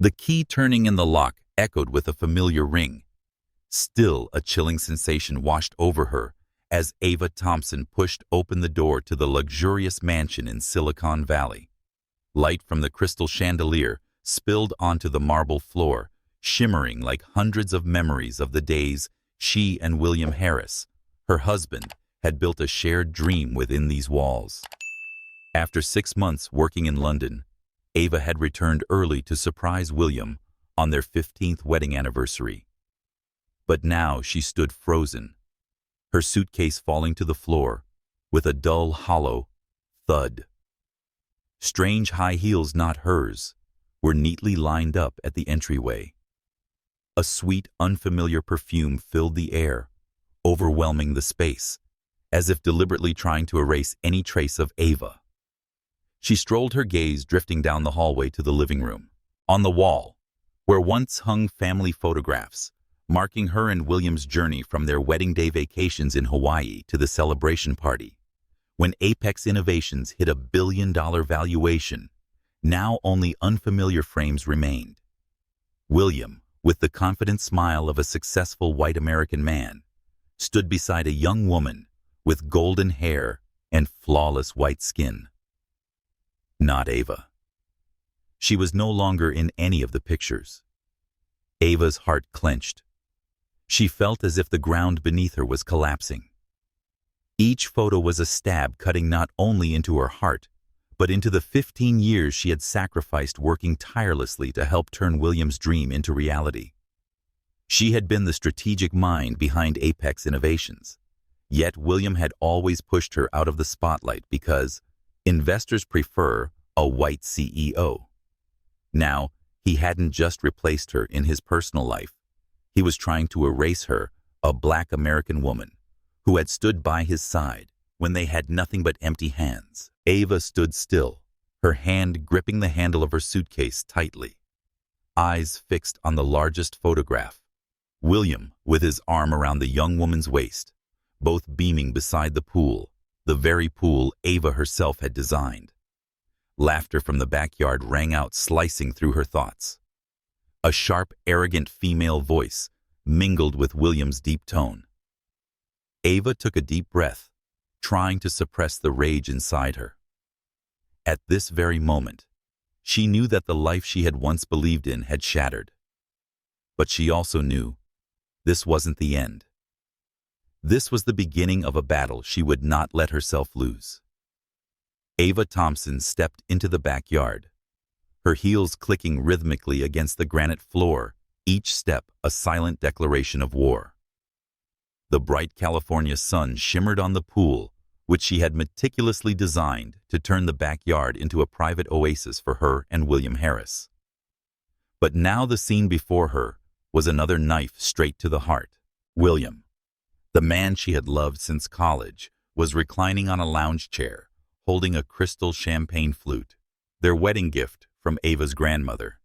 The key turning in the lock echoed with a familiar ring. Still, a chilling sensation washed over her as Ava Thompson pushed open the door to the luxurious mansion in Silicon Valley. Light from the crystal chandelier spilled onto the marble floor, shimmering like hundreds of memories of the days she and William Harris, her husband, had built a shared dream within these walls. After 6 months working in London, Ava had returned early to surprise William on their 15th wedding anniversary. But now she stood frozen, her suitcase falling to the floor with a dull, hollow thud. Strange high heels, not hers, were neatly lined up at the entryway. A sweet, unfamiliar perfume filled the air, overwhelming the space, as if deliberately trying to erase any trace of Ava. She strolled, her gaze drifting down the hallway to the living room. On the wall, where once hung family photographs, marking her and William's journey from their wedding day vacations in Hawaii to the celebration party, when Apex Innovations hit $1 billion valuation, now only unfamiliar frames remained. William, with the confident smile of a successful white American man, stood beside a young woman with golden hair and flawless white skin. Not Ava. She was no longer in any of the pictures. Ava's heart clenched. She felt as if the ground beneath her was collapsing. Each photo was a stab cutting not only into her heart, but into the 15 years she had sacrificed working tirelessly to help turn William's dream into reality. She had been the strategic mind behind Apex Innovations, yet William had always pushed her out of the spotlight because investors prefer a white CEO. Now, he hadn't just replaced her in his personal life. He was trying to erase her, a Black American woman, who had stood by his side when they had nothing but empty hands. Ava stood still, her hand gripping the handle of her suitcase tightly, eyes fixed on the largest photograph. William, with his arm around the young woman's waist, both beaming beside the pool, the very pool Ava herself had designed. Laughter from the backyard rang out, slicing through her thoughts. A sharp, arrogant female voice mingled with William's deep tone. Ava took a deep breath, trying to suppress the rage inside her. At this very moment, she knew that the life she had once believed in had shattered. But she also knew this wasn't the end. This was the beginning of a battle she would not let herself lose. Ava Thompson stepped into the backyard, her heels clicking rhythmically against the granite floor, each step a silent declaration of war. The bright California sun shimmered on the pool, which she had meticulously designed to turn the backyard into a private oasis for her and William Harris. But now the scene before her was another knife straight to the heart. William, the man she had loved since college, was reclining on a lounge chair, holding a crystal champagne flute, their wedding gift from Ava's grandmother.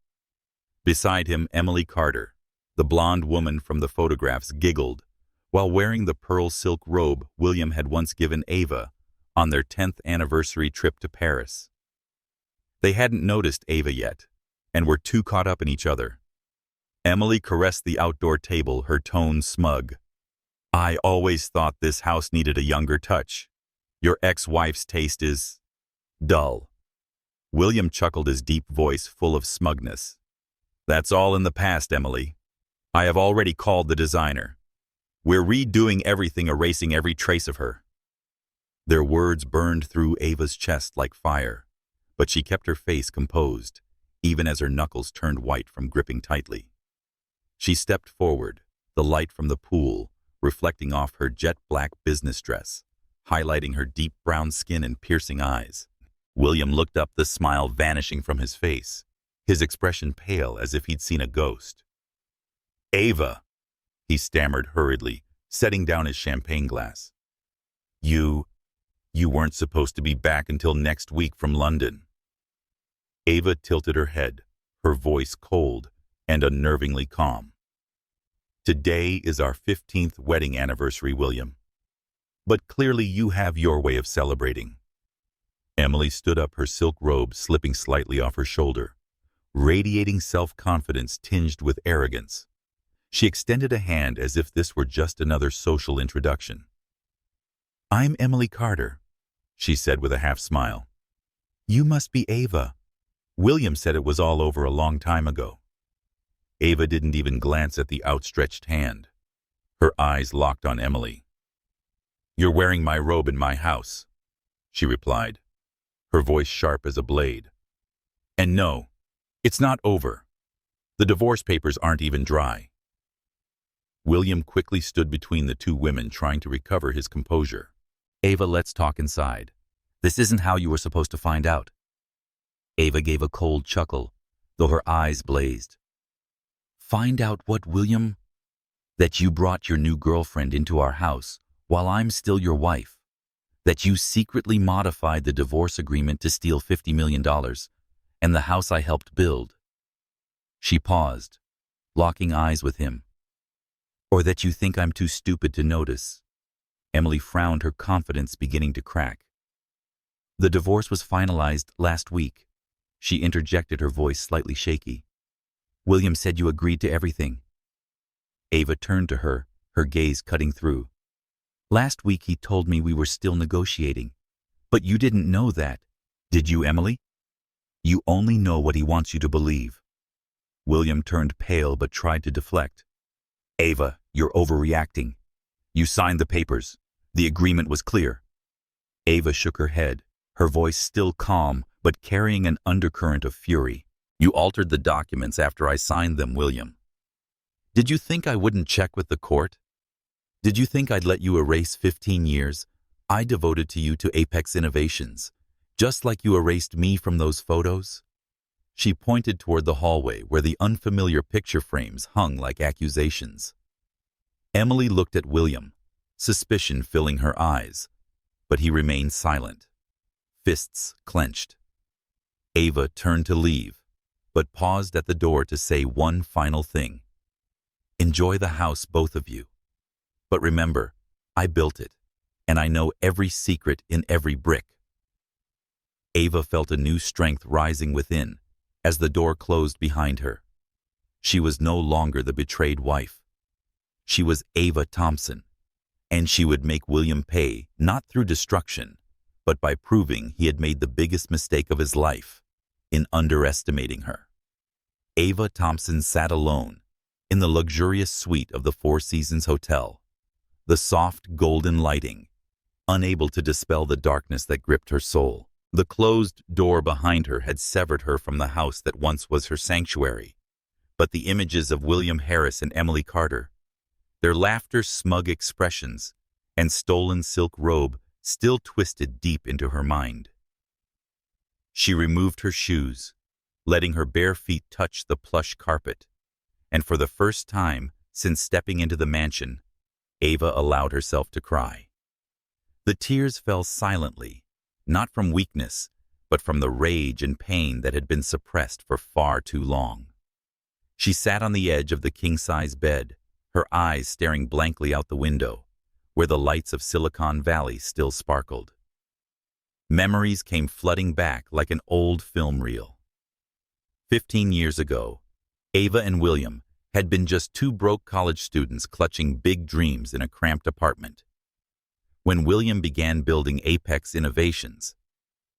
Beside him, Emily Carter, the blonde woman from the photographs, giggled while wearing the pearl silk robe William had once given Ava on their 10th anniversary trip to Paris. They hadn't noticed Ava yet, and were too caught up in each other. Emily caressed the outdoor table, her tone smug. "I always thought this house needed a younger touch. Your ex-wife's taste is dull." William chuckled, his deep voice full of smugness. "That's all in the past, Emily. I have already called the designer. We're redoing everything, erasing every trace of her." Their words burned through Ava's chest like fire, but she kept her face composed, even as her knuckles turned white from gripping tightly. She stepped forward, the light from the pool reflecting off her jet-black business dress, highlighting her deep brown skin and piercing eyes. William looked up, the smile vanishing from his face, his expression pale as if he'd seen a ghost. "Ava," he stammered hurriedly, setting down his champagne glass. You weren't supposed to be back until next week from London." Ava tilted her head, her voice cold and unnervingly calm. "Today is our 15th wedding anniversary, William. But clearly you have your way of celebrating." Emily stood up, her silk robe slipping slightly off her shoulder, radiating self-confidence tinged with arrogance. She extended a hand as if this were just another social introduction. "I'm Emily Carter," she said with a half-smile. "You must be Ava. William said it was all over a long time ago." Ava didn't even glance at the outstretched hand. Her eyes locked on Emily. "You're wearing my robe in my house," she replied, her voice sharp as a blade. "And no, it's not over. The divorce papers aren't even dry." William quickly stood between the two women, trying to recover his composure. "Ava, let's talk inside. This isn't how you were supposed to find out." Ava gave a cold chuckle, though her eyes blazed. "Find out what, William?" "That you brought your new girlfriend into our house while I'm still your wife. That you secretly modified the divorce agreement to steal $50 million and the house I helped build." She paused, locking eyes with him. "Or that you think I'm too stupid to notice." Emily frowned, her confidence beginning to crack. "The divorce was finalized last week," she interjected, her voice slightly shaky. "William said you agreed to everything." Ava turned to her, her gaze cutting through. "Last week he told me we were still negotiating. But you didn't know that, did you, Emily? You only know what he wants you to believe." William turned pale but tried to deflect. "Ava, you're overreacting. You signed the papers. The agreement was clear." Ava shook her head, her voice still calm but carrying an undercurrent of fury. "You altered the documents after I signed them, William. Did you think I wouldn't check with the court? Did you think I'd let you erase 15 years I devoted to you to Apex Innovations, just like you erased me from those photos?" She pointed toward the hallway where the unfamiliar picture frames hung like accusations. Emily looked at William, suspicion filling her eyes, but he remained silent, fists clenched. Ava turned to leave, but paused at the door to say one final thing. "Enjoy the house, both of you. But remember, I built it, and I know every secret in every brick." Ava felt a new strength rising within as the door closed behind her. She was no longer the betrayed wife. She was Ava Thompson, and she would make William pay not through destruction, but by proving he had made the biggest mistake of his life in underestimating her. Ava Thompson sat alone in the luxurious suite of the Four Seasons Hotel, the soft golden lighting, unable to dispel the darkness that gripped her soul. The closed door behind her had severed her from the house that once was her sanctuary, but the images of William Harris and Emily Carter, their laughter, smug expressions, and stolen silk robe still twisted deep into her mind. She removed her shoes, letting her bare feet touch the plush carpet, and for the first time since stepping into the mansion, Ava allowed herself to cry. The tears fell silently, not from weakness, but from the rage and pain that had been suppressed for far too long. She sat on the edge of the king-size bed, her eyes staring blankly out the window, where the lights of Silicon Valley still sparkled. Memories came flooding back like an old film reel. 15 years ago, Ava and William had been just two broke college students clutching big dreams in a cramped apartment. When William began building Apex Innovations,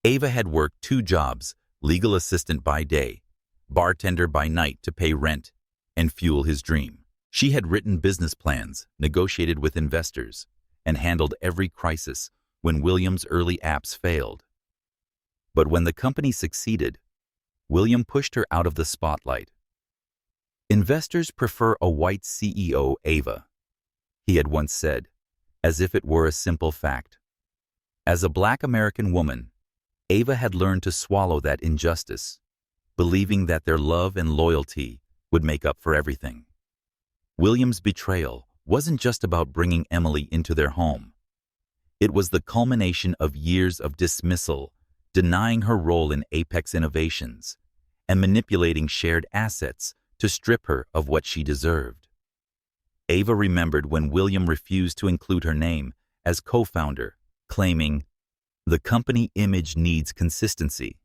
Ava had worked 2 jobs, legal assistant by day, bartender by night to pay rent and fuel his dream. She had written business plans, negotiated with investors, and handled every crisis when William's early apps failed. But when the company succeeded, William pushed her out of the spotlight. "Investors prefer a white CEO, Ava," he had once said, as if it were a simple fact. As a Black American woman, Ava had learned to swallow that injustice, believing that their love and loyalty would make up for everything. William's betrayal wasn't just about bringing Emily into their home. It was the culmination of years of dismissal, denying her role in Apex Innovations, and manipulating shared assets to strip her of what she deserved. Ava remembered when William refused to include her name as co-founder, claiming, "The company image needs consistency."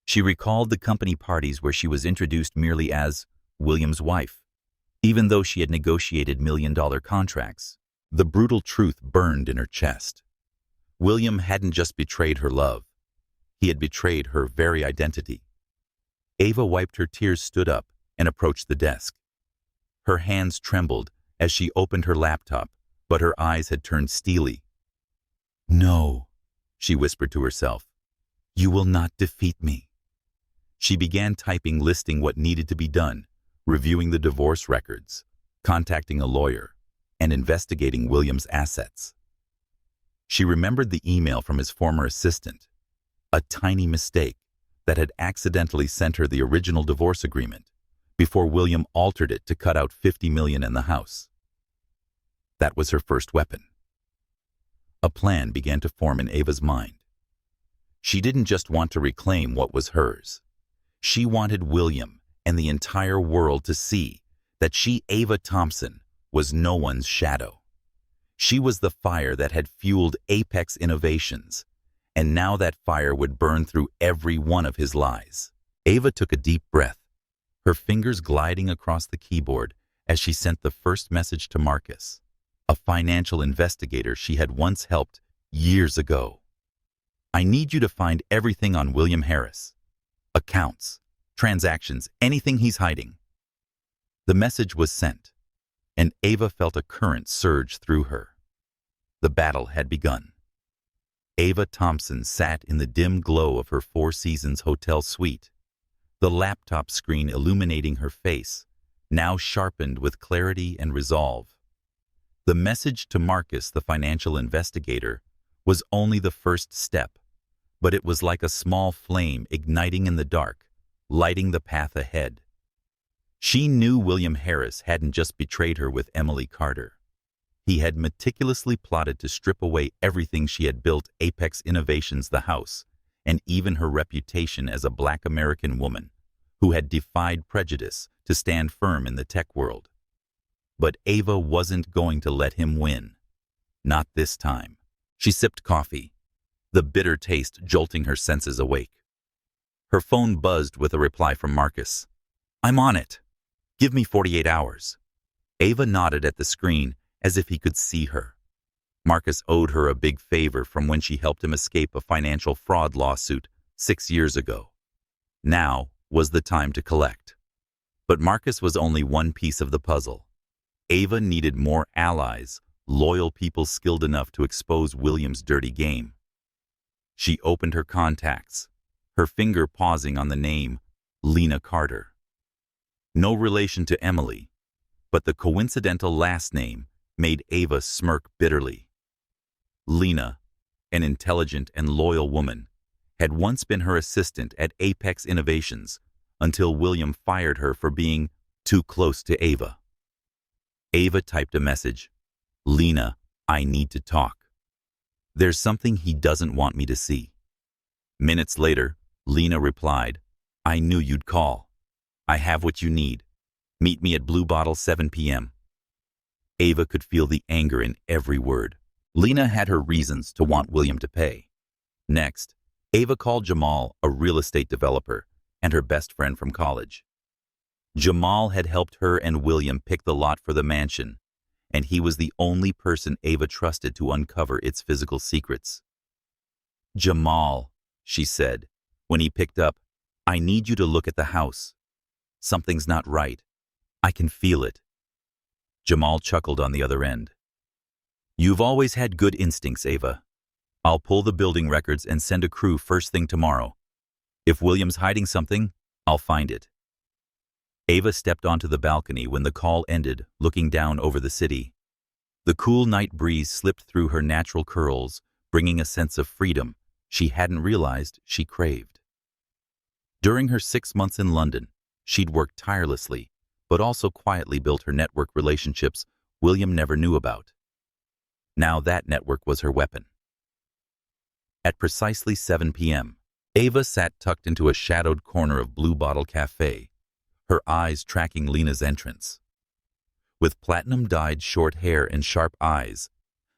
She recalled the company parties where she was introduced merely as William's wife, even though she had negotiated million-dollar contracts. The brutal truth burned in her chest. William hadn't just betrayed her love. He had betrayed her very identity. Ava wiped her tears, stood up, and approached the desk. Her hands trembled as she opened her laptop, but her eyes had turned steely. "No," she whispered to herself. "You will not defeat me." She began typing, listing what needed to be done, reviewing the divorce records, contacting a lawyer, and investigating William's assets. She remembered the email from his former assistant, a tiny mistake that had accidentally sent her the original divorce agreement before William altered it to cut out $50 million in the house. That was her first weapon. A plan began to form in Ava's mind. She didn't just want to reclaim what was hers. She wanted William and the entire world to see that she, Ava Thompson, was no one's shadow. She was the fire that had fueled Apex Innovations, and now that fire would burn through every one of his lies. Ava took a deep breath, her fingers gliding across the keyboard as she sent the first message to Marcus, a financial investigator she had once helped years ago. "I need you to find everything on William Harris. Accounts, transactions, anything he's hiding." The message was sent, and Ava felt a current surge through her. The battle had begun. Ava Thompson sat in the dim glow of her Four Seasons hotel suite, the laptop screen illuminating her face, now sharpened with clarity and resolve. The message to Marcus, the financial investigator, was only the first step, but it was like a small flame igniting in the dark, lighting the path ahead. She knew William Harris hadn't just betrayed her with Emily Carter. He had meticulously plotted to strip away everything she had built, Apex Innovations, the house, and even her reputation as a Black American woman who had defied prejudice to stand firm in the tech world. But Ava wasn't going to let him win. Not this time. She sipped coffee, the bitter taste jolting her senses awake. Her phone buzzed with a reply from Marcus. "I'm on it. Give me 48 hours. Ava nodded at the screen as if he could see her. Marcus owed her a big favor from when she helped him escape a financial fraud lawsuit 6 years ago. Now was the time to collect. But Marcus was only one piece of the puzzle. Ava needed more allies, loyal people skilled enough to expose William's dirty game. She opened her contacts, her finger pausing on the name Lena Carter. No relation to Emily, but the coincidental last name made Ava smirk bitterly. Lena, an intelligent and loyal woman, had once been her assistant at Apex Innovations until William fired her for being too close to Ava. Ava typed a message. "Lena, I need to talk. There's something he doesn't want me to see." Minutes later, Lena replied, "I knew you'd call. I have what you need. Meet me at Blue Bottle 7 p.m. Ava could feel the anger in every word. Lena had her reasons to want William to pay. Next, Ava called Jamal, a real estate developer, and her best friend from college. Jamal had helped her and William pick the lot for the mansion, and he was the only person Ava trusted to uncover its physical secrets. "Jamal," she said, when he picked up, "I need you to look at the house. Something's not right. I can feel it." Jamal chuckled on the other end. "You've always had good instincts, Ava. I'll pull the building records and send a crew first thing tomorrow. If William's hiding something, I'll find it." Ava stepped onto the balcony when the call ended, looking down over the city. The cool night breeze slipped through her natural curls, bringing a sense of freedom she hadn't realized she craved. During her 6 months in London, she'd worked tirelessly, but also quietly built her network relationships William never knew about. Now that network was her weapon. At precisely 7 p.m., Ava sat tucked into a shadowed corner of Blue Bottle Cafe, her eyes tracking Lena's entrance. With platinum-dyed short hair and sharp eyes,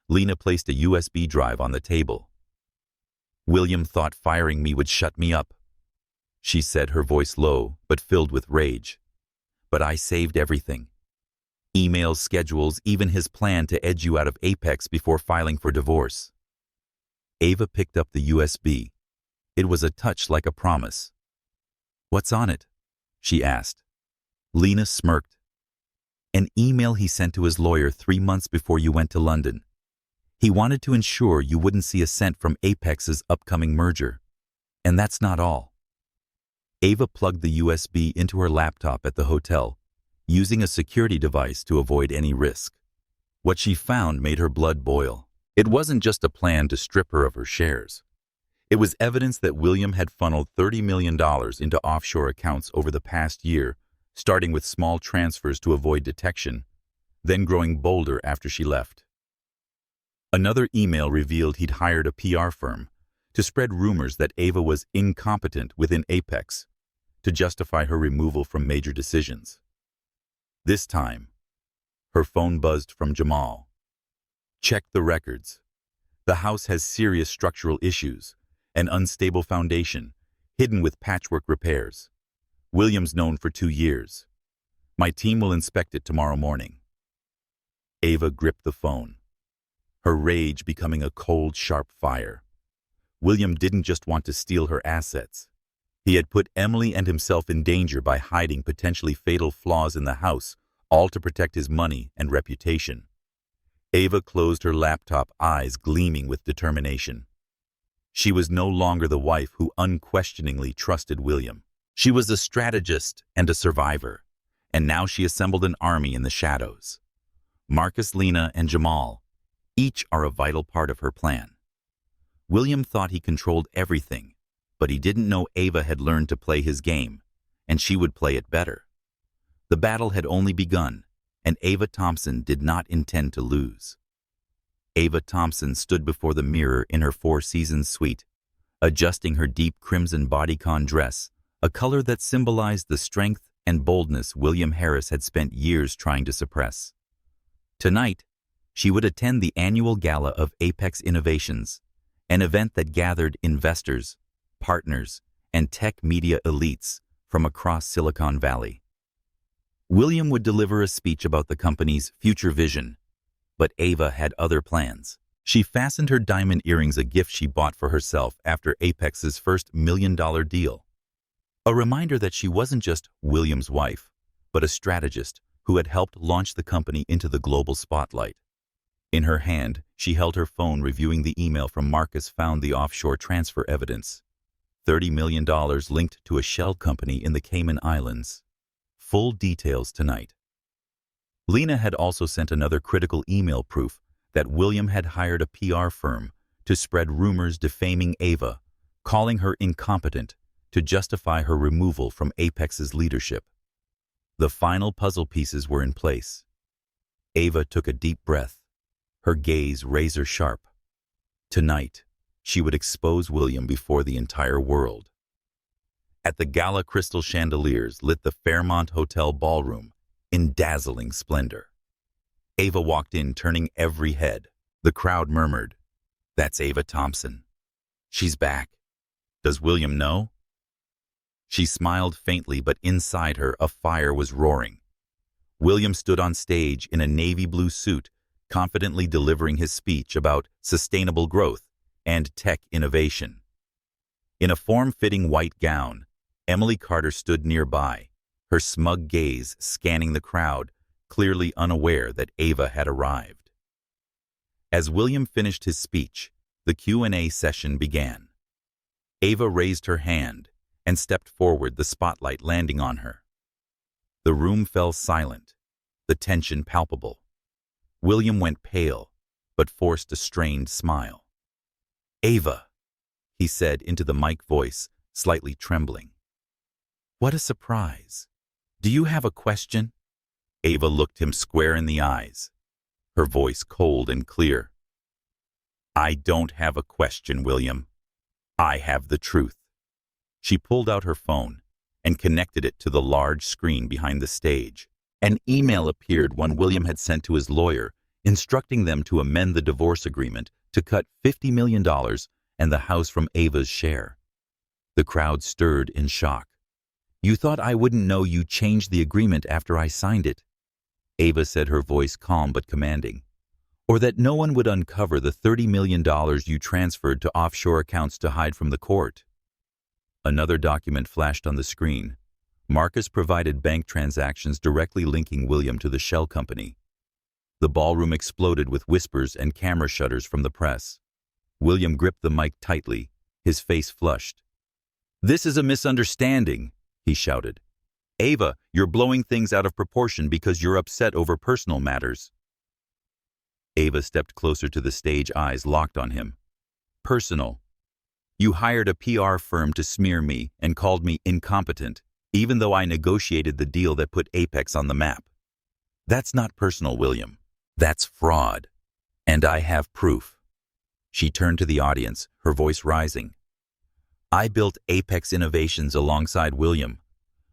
Lena placed a USB drive on the table. "William thought firing me would shut me up." she said, her voice low but filled with rage. But I saved everything. Emails, schedules, even his plan to edge you out of Apex before filing for divorce. Ava picked up the USB. It was a touch like a promise. What's on it? She asked. Lena smirked. An email he sent to his lawyer 3 months before you went to London. He wanted to ensure you wouldn't see a cent from Apex's upcoming merger. And that's not all. Ava plugged the USB into her laptop at the hotel, using a security device to avoid any risk. What she found made her blood boil. It wasn't just a plan to strip her of her shares. It was evidence that William had funneled $30 million into offshore accounts over the past year, starting with small transfers to avoid detection, then growing bolder after she left. Another email revealed he'd hired a PR firm to spread rumors that Ava was incompetent within Apex to justify her removal from major decisions. This time, her phone buzzed from Jamal. Check the records. The house has serious structural issues, an unstable foundation, hidden with patchwork repairs. William's known for 2 years. My team will inspect it tomorrow morning. Ava gripped the phone, her rage becoming a cold, sharp fire. William didn't just want to steal her assets. He had put Emily and himself in danger by hiding potentially fatal flaws in the house, all to protect his money and reputation. Ava closed her laptop, eyes gleaming with determination. She was no longer the wife who unquestioningly trusted William. She was a strategist and a survivor, and now she assembled an army in the shadows. Marcus, Lena, and Jamal, each are a vital part of her plan. William thought he controlled everything, but he didn't know Ava had learned to play his game, and she would play it better. The battle had only begun, and Ava Thompson did not intend to lose. Ava Thompson stood before the mirror in her Four Seasons suite, adjusting her deep crimson bodycon dress, a color that symbolized the strength and boldness William Harris had spent years trying to suppress. Tonight, she would attend the annual gala of Apex Innovations, an event that gathered investors, partners, and tech media elites from across Silicon Valley. William would deliver a speech about the company's future vision, but Ava had other plans. She fastened her diamond earrings, a gift she bought for herself after Apex's first $1 million deal. A reminder that she wasn't just William's wife, but a strategist who had helped launch the company into the global spotlight. In her hand, she held her phone, reviewing the email from Marcus found the offshore transfer evidence. $30 million linked to a shell company in the Cayman Islands. Full details tonight. Lena had also sent another critical email, proof that William had hired a PR firm to spread rumors defaming Ava, calling her incompetent to justify her removal from Apex's leadership. The final puzzle pieces were in place. Ava took a deep breath, her gaze razor-sharp. Tonight, she would expose William before the entire world. At the gala, crystal chandeliers lit the Fairmont Hotel ballroom in dazzling splendor. Ava walked in, turning every head. The crowd murmured, "That's Ava Thompson. She's back. Does William know?" She smiled faintly, but inside her a fire was roaring. William stood on stage in a navy blue suit, confidently delivering his speech about sustainable growth and tech innovation. In a form-fitting white gown, Emily Carter stood nearby, her smug gaze scanning the crowd, clearly unaware that Ava had arrived. As William finished his speech, the Q&A session began. Ava raised her hand and stepped forward, the spotlight landing on her. The room fell silent, the tension palpable. William went pale, but forced a strained smile. "Ava," he said into the mic, voice slightly trembling. "What a surprise. Do you have a question?" Ava looked him square in the eyes, her voice cold and clear. "I don't have a question, William. I have the truth." She pulled out her phone and connected it to the large screen behind the stage. An email appeared, one William had sent to his lawyer, instructing them to amend the divorce agreement to cut $50 million and the house from Ava's share. The crowd stirred in shock. "You thought I wouldn't know you changed the agreement after I signed it," Ava said, her voice calm but commanding. "Or that no one would uncover the $30 million you transferred to offshore accounts to hide from the court." Another document flashed on the screen. Marcus provided bank transactions directly linking William to the shell company. The ballroom exploded with whispers and camera shutters from the press. William gripped the mic tightly, his face flushed. "This is a misunderstanding," he shouted. "Ava, you're blowing things out of proportion because you're upset over personal matters." Ava stepped closer to the stage, eyes locked on him. "Personal. You hired a PR firm to smear me and called me incompetent, even though I negotiated the deal that put Apex on the map. That's not personal, William. That's fraud. And I have proof." She turned to the audience, her voice rising. "I built Apex Innovations alongside William,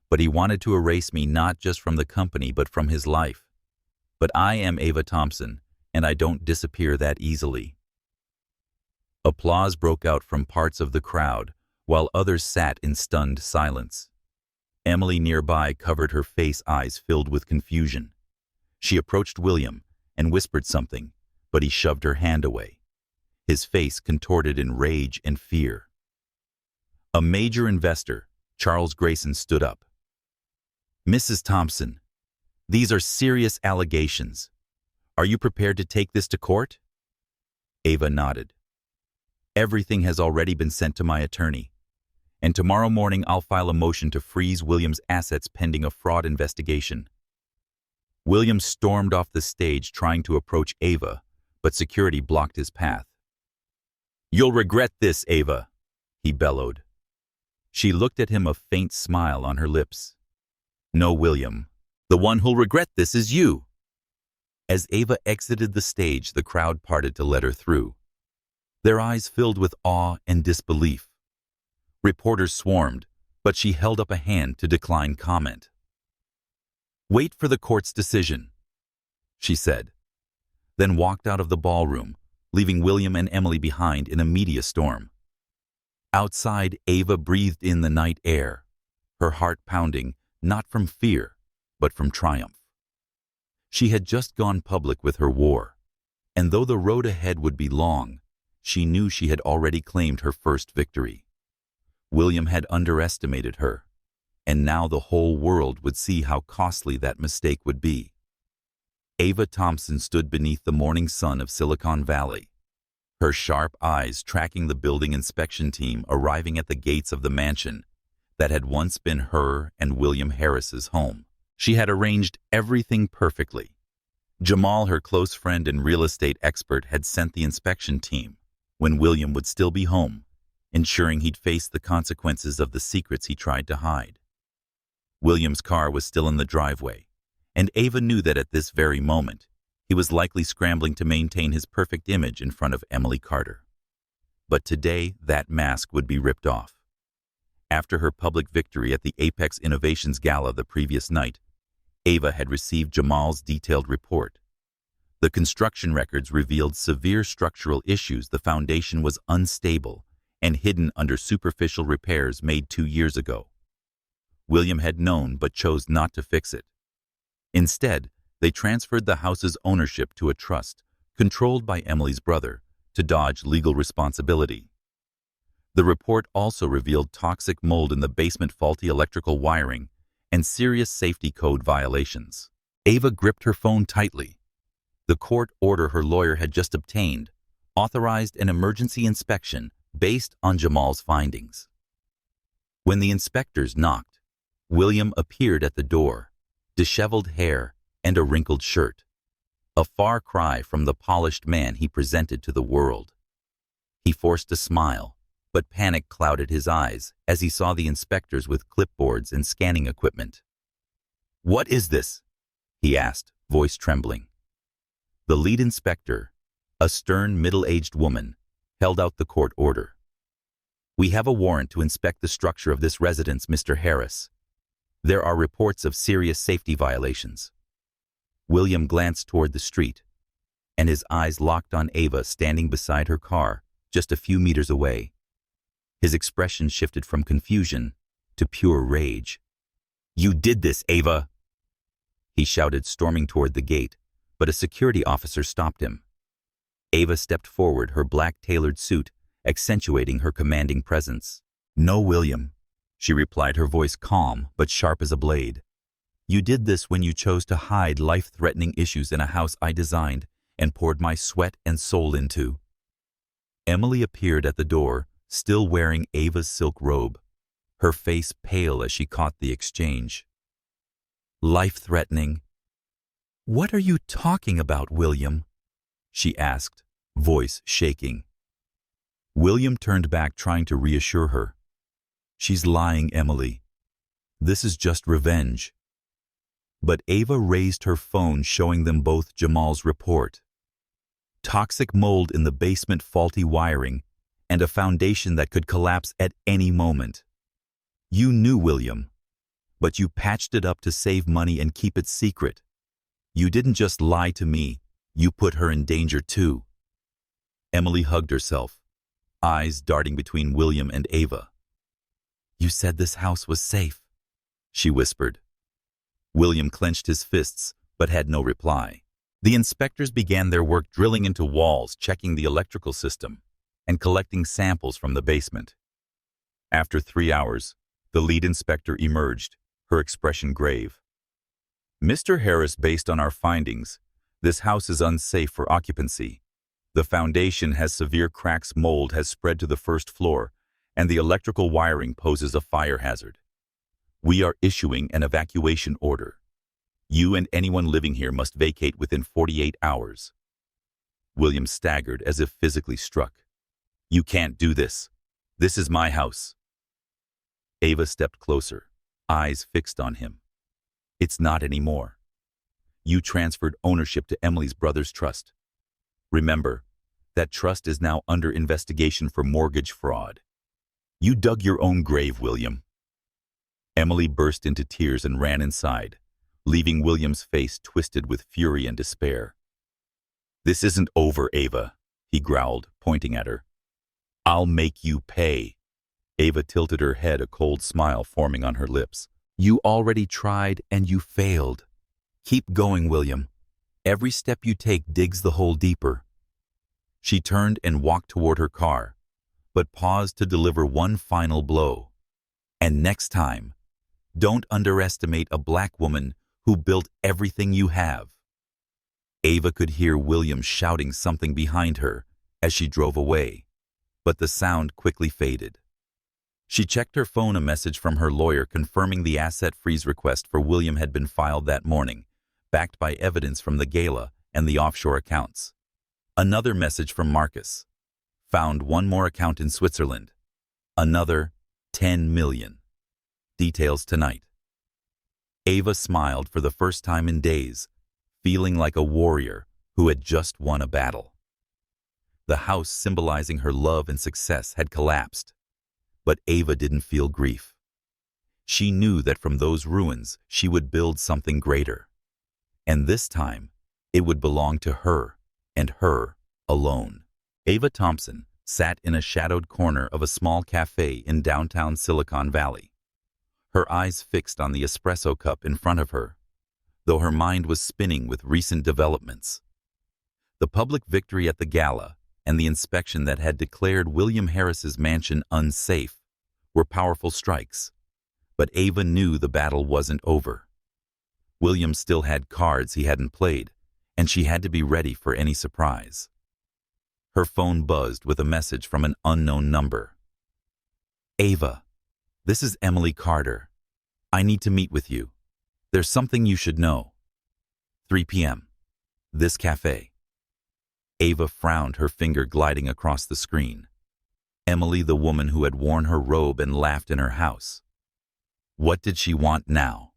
but he wanted to erase me not just from the company but from his life. But I am Ava Thompson, and I don't disappear that easily." Applause broke out from parts of the crowd, while others sat in stunned silence. Emily nearby covered her face, eyes filled with confusion. She approached William and whispered something, but he shoved her hand away. His face contorted in rage and fear. A major investor, Charles Grayson, stood up. "Mrs. Thompson, these are serious allegations. Are you prepared to take this to court?" Ava nodded. "Everything has already been sent to my attorney, and tomorrow morning I'll file a motion to freeze William's assets pending a fraud investigation." William stormed off the stage, trying to approach Ava, but security blocked his path. "You'll regret this, Ava," he bellowed. She looked at him, a faint smile on her lips. "No, William. The one who'll regret this is you." As Ava exited the stage, the crowd parted to let her through. Their eyes filled with awe and disbelief. Reporters swarmed, but she held up a hand to decline comment. "Wait for the court's decision," she said, then walked out of the ballroom, leaving William and Emily behind in a media storm. Outside, Ava breathed in the night air, her heart pounding, not from fear, but from triumph. She had just gone public with her war, and though the road ahead would be long, she knew she had already claimed her first victory. William had underestimated her, and now the whole world would see how costly that mistake would be. Ava Thompson stood beneath the morning sun of Silicon Valley, her sharp eyes tracking the building inspection team arriving at the gates of the mansion that had once been her and William Harris's home. She had arranged everything perfectly. Jamal, her close friend and real estate expert, had sent the inspection team when William would still be home, ensuring he'd face the consequences of the secrets he tried to hide. William's car was still in the driveway, and Ava knew that at this very moment, he was likely scrambling to maintain his perfect image in front of Emily Carter. But today, that mask would be ripped off. After her public victory at the Apex Innovations Gala the previous night, Ava had received Jamal's detailed report. The construction records revealed severe structural issues. The foundation was unstable and hidden under superficial repairs made 2 years ago. William had known but chose not to fix it. Instead, they transferred the house's ownership to a trust, controlled by Emily's brother, to dodge legal responsibility. The report also revealed toxic mold in the basement, faulty electrical wiring, and serious safety code violations. Ava gripped her phone tightly. The court order her lawyer had just obtained authorized an emergency inspection based on Jamal's findings. When the inspectors knocked, William appeared at the door, disheveled hair and a wrinkled shirt, a far cry from the polished man he presented to the world. He forced a smile, but panic clouded his eyes as he saw the inspectors with clipboards and scanning equipment. "What is this?" he asked, voice trembling. The lead inspector, a stern, middle-aged woman, held out the court order. "We have a warrant to inspect the structure of this residence, Mr. Harris. There are reports of serious safety violations." William glanced toward the street, and his eyes locked on Ava standing beside her car, just a few meters away. His expression shifted from confusion to pure rage. "You did this, Ava!" he shouted, storming toward the gate, but a security officer stopped him. Ava stepped forward, her black tailored suit accentuating her commanding presence. "No, William," she replied, her voice calm but sharp as a blade. "You did this when you chose to hide life-threatening issues in a house I designed and poured my sweat and soul into." Emily appeared at the door, still wearing Ava's silk robe, her face pale as she caught the exchange. "Life-threatening? What are you talking about, William?" she asked, voice shaking. William turned back, trying to reassure her. "She's lying, Emily. This is just revenge." But Ava raised her phone, showing them both Jamal's report. Toxic mold in the basement, faulty wiring, and a foundation that could collapse at any moment. "You knew, William, but you patched it up to save money and keep it secret. You didn't just lie to me, you put her in danger too." Emily hugged herself, eyes darting between William and Ava. "You said this house was safe," she whispered. William clenched his fists, but had no reply. The inspectors began their work, drilling into walls, checking the electrical system, and collecting samples from the basement. After 3 hours, the lead inspector emerged, her expression grave. "Mr. Harris, based on our findings, this house is unsafe for occupancy. The foundation has severe cracks, mold has spread to the first floor, and the electrical wiring poses a fire hazard. We are issuing an evacuation order. You and anyone living here must vacate within 48 hours. William staggered as if physically struck. "You can't do this. This is my house." Ava stepped closer, eyes fixed on him. "It's not anymore. You transferred ownership to Emily's brother's trust. Remember, that trust is now under investigation for mortgage fraud. You dug your own grave, William." Emily burst into tears and ran inside, leaving William's face twisted with fury and despair. "This isn't over, Ava," he growled, pointing at her. "I'll make you pay." Ava tilted her head, a cold smile forming on her lips. "You already tried and you failed. Keep going, William. Every step you take digs the hole deeper." She turned and walked toward her car, but paused to deliver one final blow. "And next time, don't underestimate a black woman who built everything you have." Ava could hear William shouting something behind her as she drove away, but the sound quickly faded. She checked her phone. A message from her lawyer confirming the asset freeze request for William had been filed that morning, backed by evidence from the gala and the offshore accounts. Another message from Marcus. Found one more account in Switzerland. Another 10 million. Details tonight. Ava smiled for the first time in days, feeling like a warrior who had just won a battle. The house symbolizing her love and success had collapsed, but Ava didn't feel grief. She knew that from those ruins she would build something greater. And this time, it would belong to her, and her alone. Ava Thompson sat in a shadowed corner of a small cafe in downtown Silicon Valley, her eyes fixed on the espresso cup in front of her, though her mind was spinning with recent developments. The public victory at the gala and the inspection that had declared William Harris's mansion unsafe were powerful strikes, but Ava knew the battle wasn't over. William still had cards he hadn't played, and she had to be ready for any surprise. Her phone buzzed with a message from an unknown number. "Ava, this is Emily Carter. I need to meet with you. There's something you should know. 3 p.m. This cafe." Ava frowned, her finger gliding across the screen. Emily, the woman who had worn her robe and laughed in her house. What did she want now?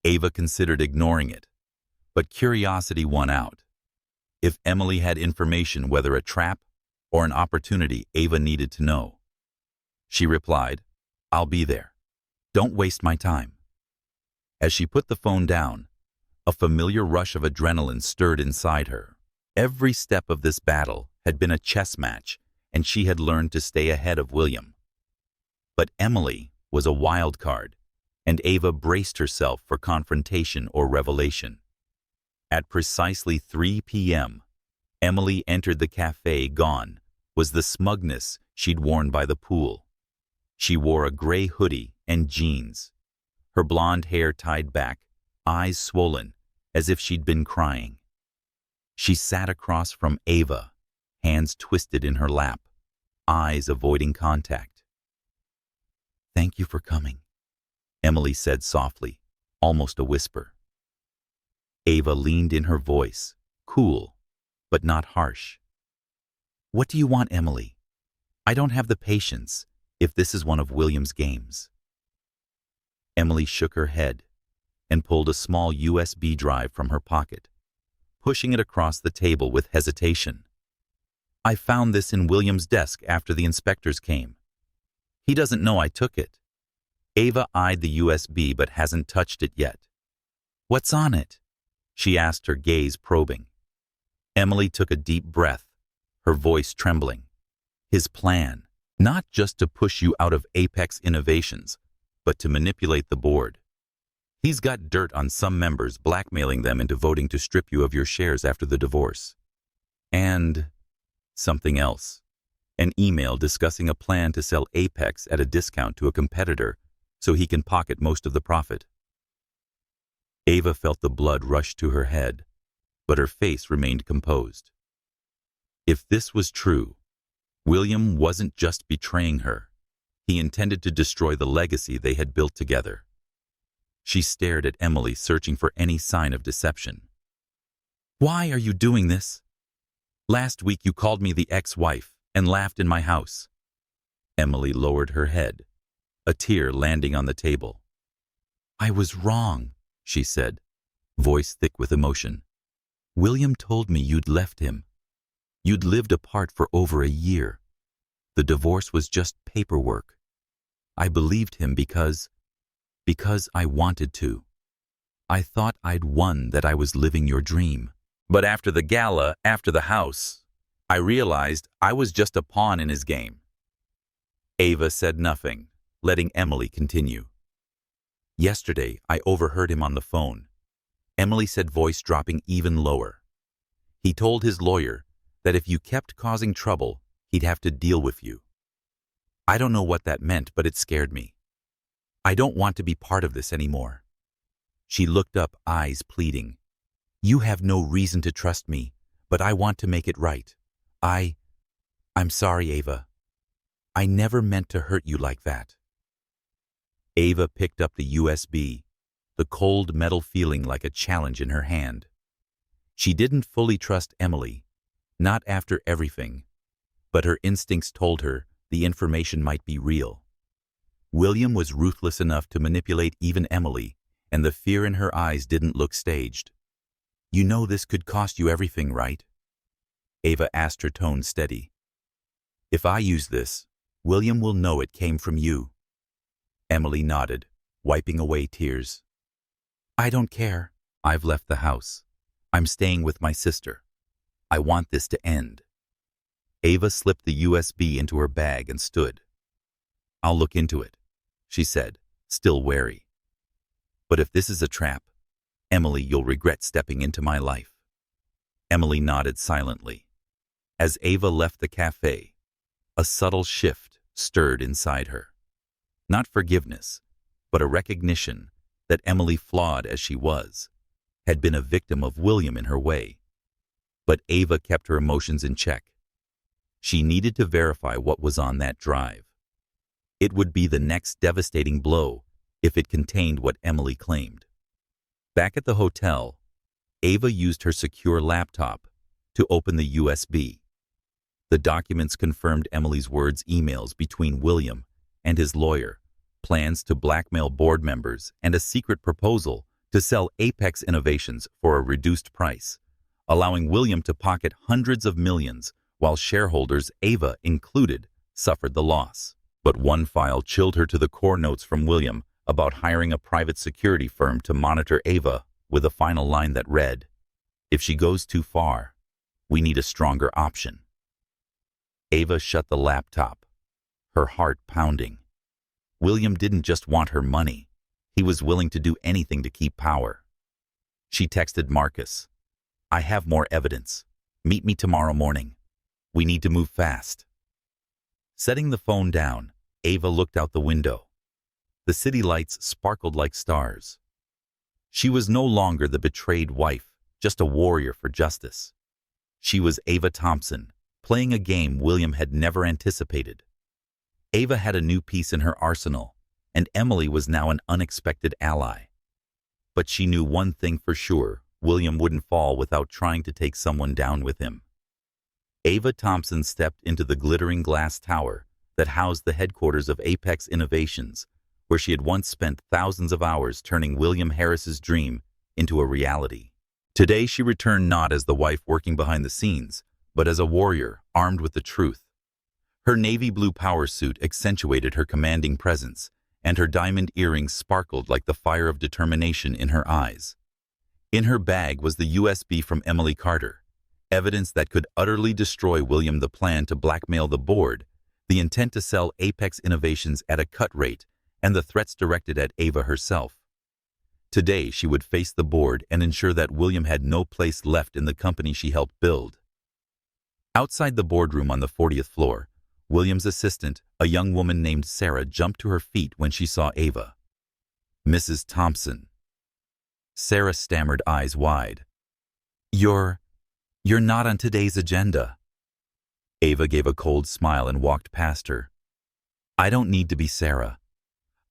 Ava considered ignoring it, but curiosity won out. If Emily had information, whether a trap or an opportunity, Ava needed to know. She replied, "I'll be there. Don't waste my time." As she put the phone down, a familiar rush of adrenaline stirred inside her. Every step of this battle had been a chess match, and she had learned to stay ahead of William. But Emily was a wild card, and Ava braced herself for confrontation or revelation. At precisely 3 p.m., Emily entered the cafe. Gone was the smugness she'd worn by the pool. She wore a gray hoodie and jeans, her blonde hair tied back, eyes swollen, as if she'd been crying. She sat across from Ava, hands twisted in her lap, eyes avoiding contact. "Thank you for coming," Emily said softly, almost a whisper. Ava leaned in, her voice, cool, but not harsh. "What do you want, Emily? I don't have the patience if this is one of William's games." Emily shook her head and pulled a small USB drive from her pocket, pushing it across the table with hesitation. "I found this in William's desk after the inspectors came. He doesn't know I took it." Ava eyed the USB but hasn't touched it yet. "What's on it?" she asked, her gaze probing. Emily took a deep breath, her voice trembling. "His plan, not just to push you out of Apex Innovations, but to manipulate the board. He's got dirt on some members, blackmailing them into voting to strip you of your shares after the divorce. And something else, an email discussing a plan to sell Apex at a discount to a competitor so he can pocket most of the profit." Ava felt the blood rush to her head, but her face remained composed. If this was true, William wasn't just betraying her. He intended to destroy the legacy they had built together. She stared at Emily, searching for any sign of deception. "Why are you doing this? Last week you called me the ex-wife and laughed in my house." Emily lowered her head, a tear landing on the table. "I was wrong," she said, voice thick with emotion. "William told me you'd left him. You'd lived apart for over a year. The divorce was just paperwork. I believed him because I wanted to. I thought I'd won, that I was living your dream. But after the gala, after the house, I realized I was just a pawn in his game." Ava said nothing, letting Emily continue. "Yesterday, I overheard him on the phone," Emily said, voice dropping even lower. "He told his lawyer that if you kept causing trouble, he'd have to deal with you. I don't know what that meant, but it scared me. I don't want to be part of this anymore." She looked up, eyes pleading. "You have no reason to trust me, but I want to make it right. I'm sorry, Ava. I never meant to hurt you like that." Ava picked up the USB, the cold metal feeling like a challenge in her hand. She didn't fully trust Emily, not after everything, but her instincts told her the information might be real. William was ruthless enough to manipulate even Emily, and the fear in her eyes didn't look staged. "You know this could cost you everything, right?" Ava asked, her tone steady. "If I use this, William will know it came from you." Emily nodded, wiping away tears. "I don't care. I've left the house. I'm staying with my sister. I want this to end." Ava slipped the USB into her bag and stood. "I'll look into it," she said, still wary. "But if this is a trap, Emily, you'll regret stepping into my life." Emily nodded silently. As Ava left the cafe, a subtle shift stirred inside her. Not forgiveness, but a recognition that Emily, flawed as she was, had been a victim of William in her way. But Ava kept her emotions in check. She needed to verify what was on that drive. It would be the next devastating blow if it contained what Emily claimed. Back at the hotel, Ava used her secure laptop to open the USB. The documents confirmed Emily's words, emails between William and his lawyer, plans to blackmail board members, and a secret proposal to sell Apex Innovations for a reduced price, allowing William to pocket hundreds of millions while shareholders, Ava included, suffered the loss. But one file chilled her to the core: notes from William about hiring a private security firm to monitor Ava, with a final line that read, "If she goes too far, we need a stronger option." Ava shut the laptop, her heart pounding. William didn't just want her money. He was willing to do anything to keep power. She texted Marcus, "I have more evidence. Meet me tomorrow morning. We need to move fast." Setting the phone down, Ava looked out the window. The city lights sparkled like stars. She was no longer the betrayed wife, just a warrior for justice. She was Ava Thompson, playing a game William had never anticipated. Ava had a new piece in her arsenal, and Emily was now an unexpected ally. But she knew one thing for sure: William wouldn't fall without trying to take someone down with him. Ava Thompson stepped into the glittering glass tower that housed the headquarters of Apex Innovations, where she had once spent thousands of hours turning William Harris's dream into a reality. Today she returned not as the wife working behind the scenes, but as a warrior armed with the truth. Her navy blue power suit accentuated her commanding presence, and her diamond earrings sparkled like the fire of determination in her eyes. In her bag was the USB from Emily Carter, evidence that could utterly destroy William: the plan to blackmail the board, the intent to sell Apex Innovations at a cut rate, and the threats directed at Ava herself. Today she would face the board and ensure that William had no place left in the company she helped build. Outside the boardroom on the 40th floor, William's assistant, a young woman named Sarah, jumped to her feet when she saw Ava. "Mrs. Thompson." Sarah stammered, eyes wide. You're not on today's agenda." Ava gave a cold smile and walked past her. "I don't need to be Sarah.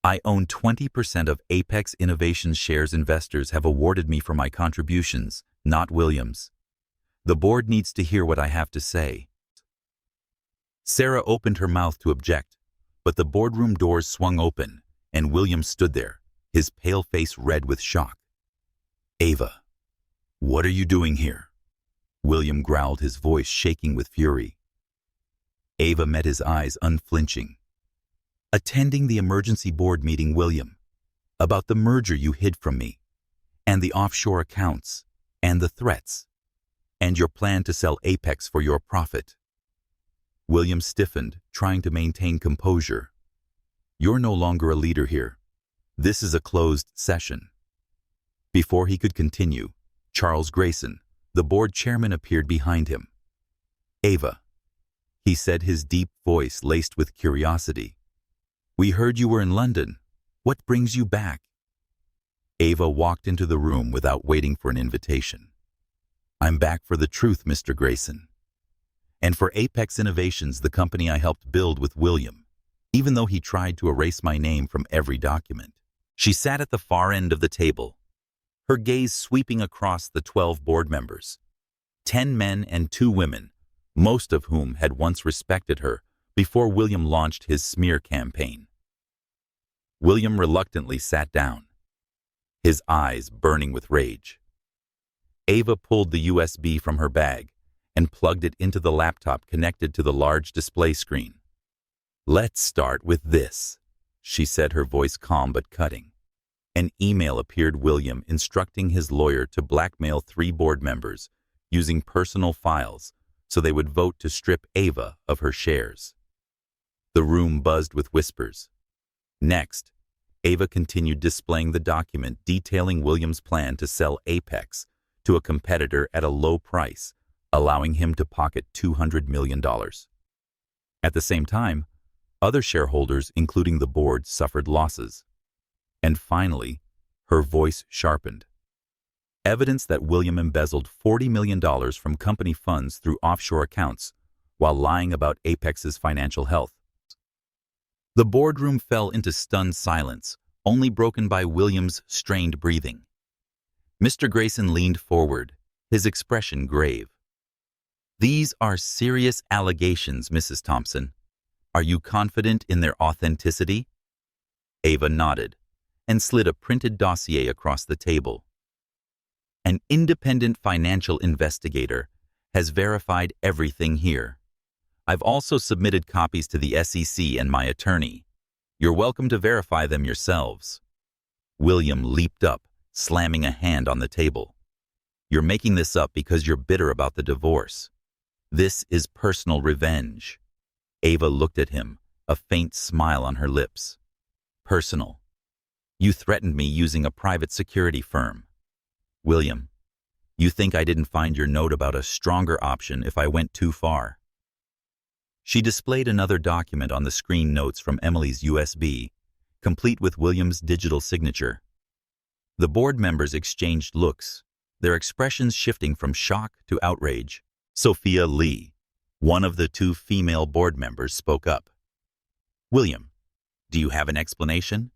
I own 20% of Apex Innovations shares. Investors have awarded me for my contributions, not Williams. The board needs to hear what I have to say." Sarah opened her mouth to object, but the boardroom doors swung open, and William stood there, his pale face red with shock. "Ava, what are you doing here?" William growled, his voice shaking with fury. Ava met his eyes, unflinching. "Attending the emergency board meeting, William, about the merger you hid from me, and the offshore accounts, and the threats, and your plan to sell Apex for your profit." William stiffened, trying to maintain composure. "You're no longer a leader here. This is a closed session." Before he could continue, Charles Grayson, the board chairman, appeared behind him. "Ava," he said, his deep voice laced with curiosity, "we heard you were in London. What brings you back?" Ava walked into the room without waiting for an invitation. "I'm back for the truth, Mr. Grayson. And for Apex Innovations, the company I helped build with William, even though he tried to erase my name from every document." She sat at the far end of the table, her gaze sweeping across the 12 board members, 10 men and 2 women, most of whom had once respected her before William launched his smear campaign. William reluctantly sat down, his eyes burning with rage. Ava pulled the USB from her bag and plugged it into the laptop connected to the large display screen. "Let's start with this," she said, her voice calm but cutting. An email appeared: William instructing his lawyer to blackmail 3 board members using personal files so they would vote to strip Ava of her shares. The room buzzed with whispers. Next, Ava continued displaying the document detailing William's plan to sell Apex to a competitor at a low price, allowing him to pocket $200 million. At the same time, other shareholders, including the board, suffered losses. And finally, her voice sharpened. Evidence that William embezzled $40 million from company funds through offshore accounts while lying about Apex's financial health. The boardroom fell into stunned silence, only broken by William's strained breathing. Mr. Grayson leaned forward, his expression grave. "These are serious allegations, Mrs. Thompson. Are you confident in their authenticity?" Ava nodded and slid a printed dossier across the table. "An independent financial investigator has verified everything here. I've also submitted copies to the SEC and my attorney. You're welcome to verify them yourselves." William leaped up, slamming a hand on the table. "You're making this up because you're bitter about the divorce. This is personal revenge." Ava looked at him, a faint smile on her lips. personal. You threatened me using a private security firm. William, you think I didn't find your note about a stronger option if I went too far? She displayed another document on the screen, notes from Emily's USB, complete with William's digital signature. The board members exchanged looks, their expressions shifting from shock to outrage. Sophia Lee, one of the two female board members, spoke up. William, do you have an explanation?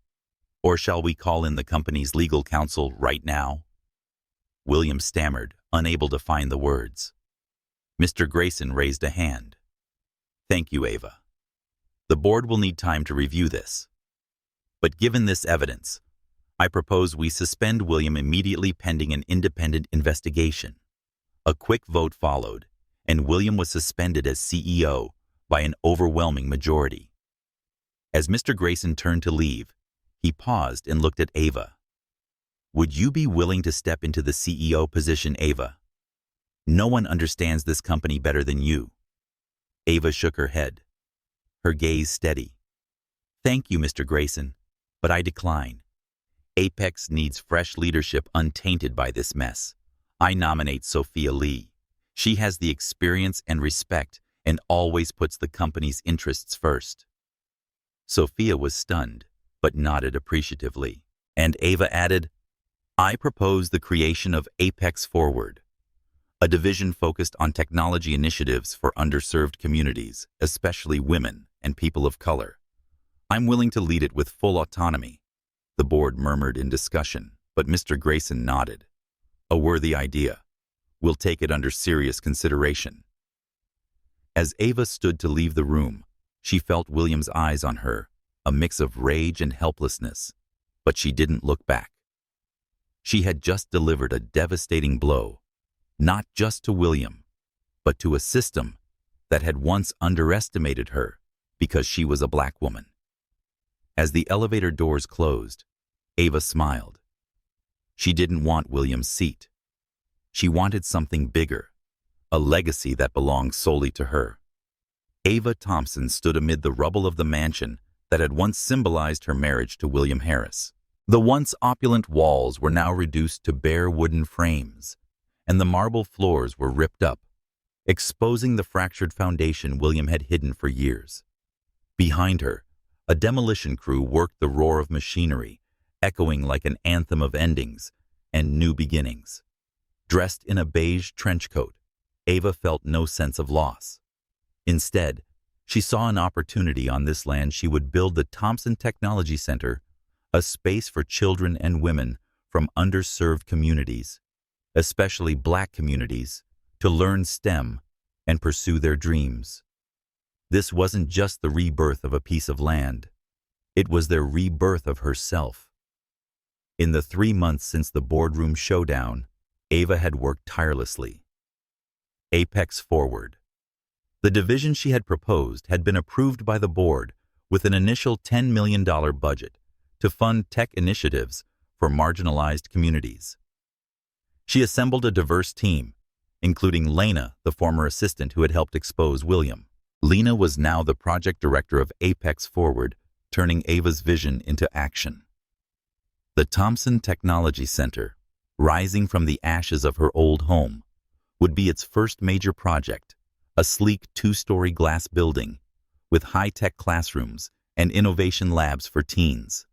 Or shall we call in the company's legal counsel right now? William stammered, unable to find the words. Mr. Grayson raised a hand. Thank you, Ava. The board will need time to review this. But given this evidence, I propose we suspend William immediately pending an independent investigation. A quick vote followed, and William was suspended as CEO by an overwhelming majority. As Mr. Grayson turned to leave, he paused and looked at Ava. Would you be willing to step into the CEO position, Ava? No one understands this company better than you. Ava shook her head, her gaze steady. Thank you, Mr. Grayson, but I decline. Apex needs fresh leadership untainted by this mess. I nominate Sophia Lee. She has the experience and respect and always puts the company's interests first. Sophia was stunned, but nodded appreciatively. And Ava added, I propose the creation of Apex Forward, a division focused on technology initiatives for underserved communities, especially women and people of color. I'm willing to lead it with full autonomy. The board murmured in discussion, but Mr. Grayson nodded. A worthy idea. We'll take it under serious consideration. As Ava stood to leave the room, she felt William's eyes on her, a mix of rage and helplessness, but she didn't look back. She had just delivered a devastating blow, not just to William, but to a system that had once underestimated her because she was a black woman. As the elevator doors closed, Ava smiled. She didn't want William's seat. She wanted something bigger, a legacy that belonged solely to her. Ava Thompson stood amid the rubble of the mansion that had once symbolized her marriage to William Harris. The once opulent walls were now reduced to bare wooden frames, and the marble floors were ripped up, exposing the fractured foundation William had hidden for years. Behind her, a demolition crew worked the roar of machinery, echoing like an anthem of endings and new beginnings. Dressed in a beige trench coat, Ava felt no sense of loss. Instead, she saw an opportunity. On this land she would build the Thompson Technology Center, a space for children and women from underserved communities, especially black communities, to learn STEM and pursue their dreams. This wasn't just the rebirth of a piece of land. It was their rebirth of herself. In the 3 months since the boardroom showdown, Ava had worked tirelessly. Apex Forward. The division she had proposed had been approved by the board with an initial $10 million budget to fund tech initiatives for marginalized communities. She assembled a diverse team, including Lena, the former assistant who had helped expose William. Lena was now the project director of Apex Forward, turning Ava's vision into action. The Thompson Technology Center, rising from the ashes of her old home, would be its first major project, a sleek 2-story glass building with high-tech classrooms and innovation labs for teens.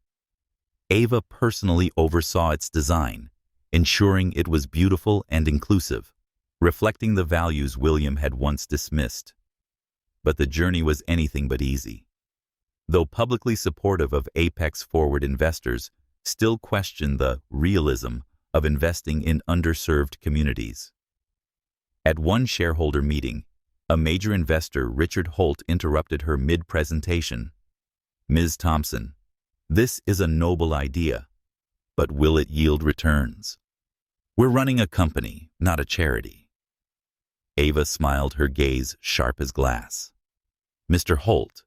Ava personally oversaw its design, ensuring it was beautiful and inclusive, reflecting the values William had once dismissed. But the journey was anything but easy. Though publicly supportive of Apex Forward, investors still questioned the realism of investing in underserved communities. At one shareholder meeting, a major investor, Richard Holt, interrupted her mid-presentation. Ms. Thompson, this is a noble idea, but will it yield returns? We're running a company, not a charity. Ava smiled, her gaze sharp as glass. Mr. Holt,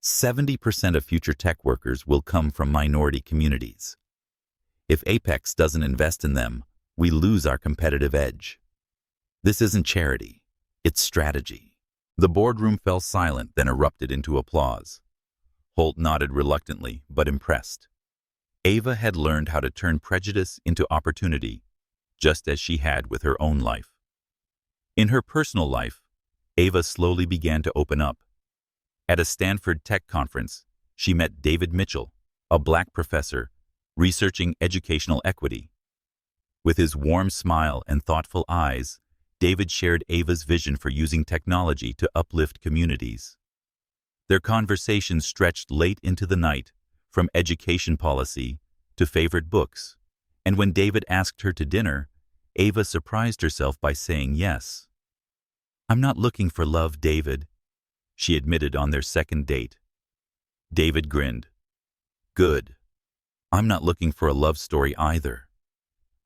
70% of future tech workers will come from minority communities. If Apex doesn't invest in them, we lose our competitive edge. This isn't charity, it's strategy. The boardroom fell silent, then erupted into applause. Holt nodded reluctantly, but impressed. Ava had learned how to turn prejudice into opportunity, just as she had with her own life. In her personal life, Ava slowly began to open up. At a Stanford tech conference, she met David Mitchell, a black professor, researching educational equity. With his warm smile and thoughtful eyes, David shared Ava's vision for using technology to uplift communities. Their conversation stretched late into the night, from education policy to favorite books, and when David asked her to dinner, Ava surprised herself by saying yes. "I'm not looking for love, David," she admitted on their second date. David grinned. "Good. I'm not looking for a love story either.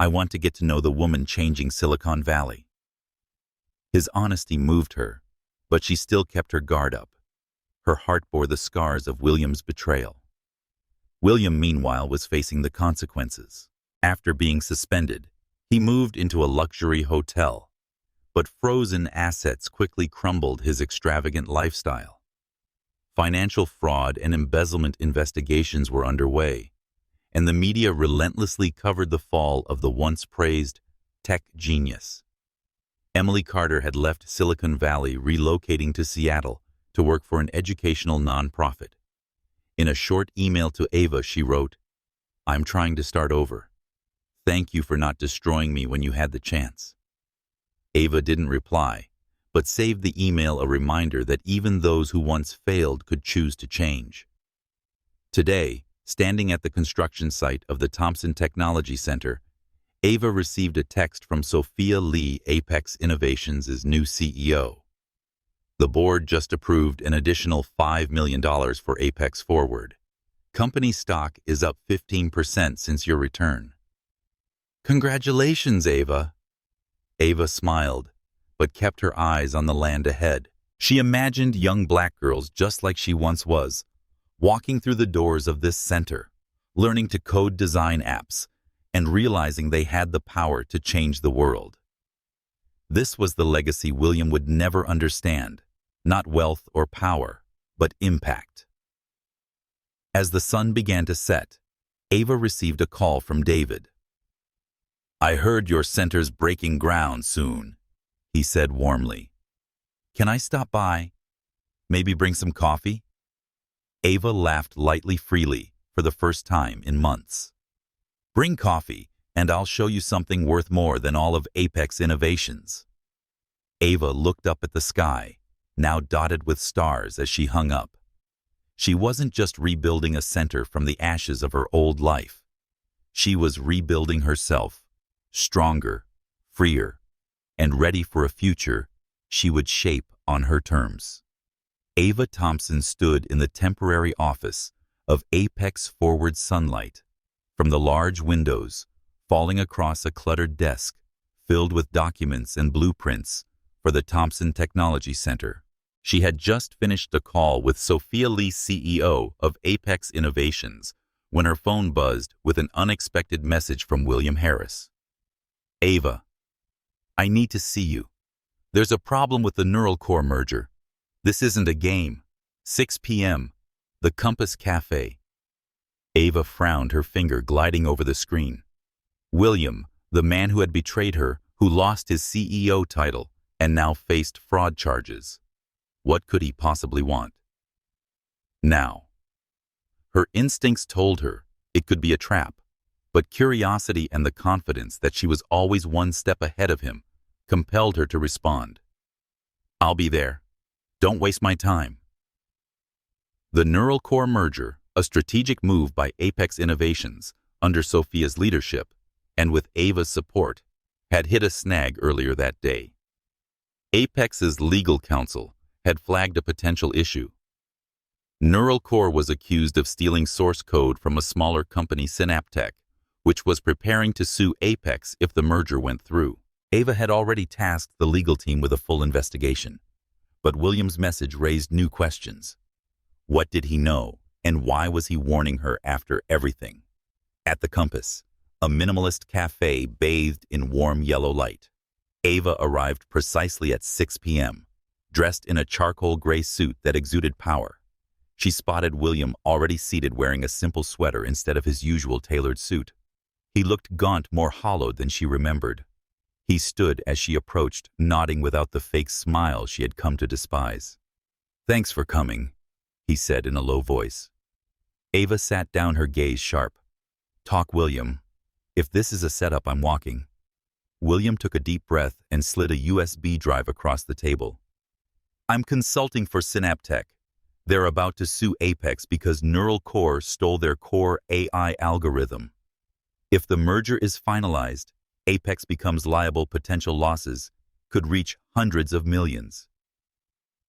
I want to get to know the woman changing Silicon Valley." His honesty moved her, but she still kept her guard up. Her heart bore the scars of William's betrayal. William, meanwhile, was facing the consequences. After being suspended, he moved into a luxury hotel, but frozen assets quickly crumbled his extravagant lifestyle. Financial fraud and embezzlement investigations were underway, and the media relentlessly covered the fall of the once praised tech genius. Emily Carter had left Silicon Valley, relocating to Seattle to work for an educational nonprofit. In a short email to Ava, she wrote, "I'm trying to start over. Thank you for not destroying me when you had the chance." Ava didn't reply, but saved the email a reminder that even those who once failed could choose to change. Today, standing at the construction site of the Thompson Technology Center, Ava received a text from Sophia Lee, Apex Innovations' new CEO. The board just approved an additional $5 million for Apex Forward. Company stock is up 15% since your return. "Congratulations, Ava." Ava smiled, but kept her eyes on the land ahead. She imagined young black girls just like she once was, walking through the doors of this center, learning to code design apps, and realizing they had the power to change the world. This was the legacy William would never understand, not wealth or power, but impact. As the sun began to set, Ava received a call from David. "I heard your center's breaking ground soon," he said warmly. "Can I stop by? Maybe bring some coffee?" Ava laughed lightly, freely, for the first time in months. "Bring coffee, and I'll show you something worth more than all of Apex Innovations." Ava looked up at the sky, now dotted with stars, as she hung up. She wasn't just rebuilding a center from the ashes of her old life. She was rebuilding herself, stronger, freer, and ready for a future she would shape on her terms. Ava Thompson stood in the temporary office of Apex Forward. Sunlight from the large windows falling across a cluttered desk filled with documents and blueprints for the Thompson Technology Center. She had just finished a call with Sophia Lee, CEO of Apex Innovations, when her phone buzzed with an unexpected message from William Harris. "Ava, I need to see you. There's a problem with the Neural Core merger. This isn't a game. 6 p.m., the Compass Cafe." Ava frowned, her finger gliding over the screen. William, the man who had betrayed her, who lost his CEO title and now faced fraud charges. What could he possibly want? Now, her instincts told her it could be a trap, but curiosity and the confidence that she was always one step ahead of him compelled her to respond. "I'll be there. Don't waste my time." The Neural Core merger, a strategic move by Apex Innovations under Sophia's leadership and with Ava's support, had hit a snag earlier that day. Apex's legal counsel had flagged a potential issue. Neural Core was accused of stealing source code from a smaller company, Synaptech, which was preparing to sue Apex if the merger went through. Ava had already tasked the legal team with a full investigation, but William's message raised new questions. What did he know, and why was he warning her after everything? At the Compass, a minimalist cafe bathed in warm yellow light, Ava arrived precisely at 6 p.m., dressed in a charcoal gray suit that exuded power. She spotted William already seated wearing a simple sweater instead of his usual tailored suit. He looked gaunt, more hollow than she remembered. He stood as she approached, nodding without the fake smile she had come to despise. "Thanks for coming," he said in a low voice. Ava sat down, her gaze sharp. "Talk, William. If this is a setup, I'm walking." William took a deep breath and slid a USB drive across the table. "I'm consulting for Synaptech. They're about to sue Apex because Neural Core stole their core AI algorithm. If the merger is finalized, Apex becomes liable. Potential losses could reach hundreds of millions."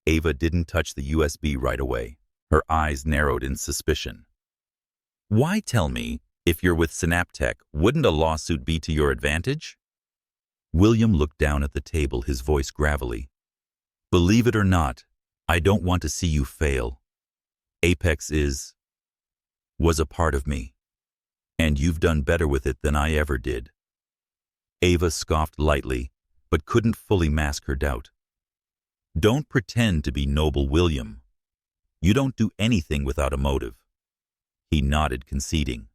Ava didn't touch the USB right away. Her eyes narrowed in suspicion. "Why tell me? If you're with Synaptech, wouldn't a lawsuit be to your advantage?" William looked down at the table, his voice gravelly. "Believe it or not, I don't want to see you fail. Apex was a part of me, and you've done better with it than I ever did." Ava scoffed lightly, but couldn't fully mask her doubt. "Don't pretend to be noble, William. You don't do anything without a motive." He nodded, conceding.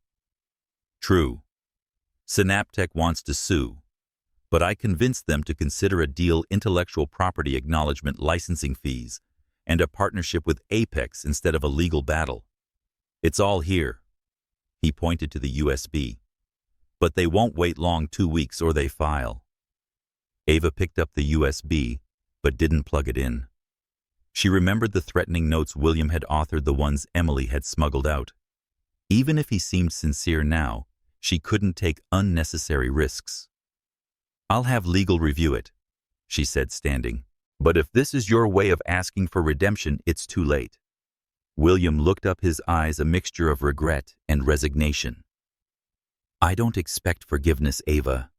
"True. Synaptech wants to sue, but I convinced them to consider a deal: intellectual property acknowledgement, licensing fees, and a partnership with Apex instead of a legal battle. It's all here." He pointed to the USB. "But they won't wait long, 2 weeks or they file." Ava picked up the USB, but didn't plug it in. She remembered the threatening notes William had authored, the ones Emily had smuggled out. Even if he seemed sincere now, she couldn't take unnecessary risks. "I'll have legal review it," she said, standing. "But if this is your way of asking for redemption, it's too late." William looked up, his eyes a mixture of regret and resignation. "I don't expect forgiveness, Ava.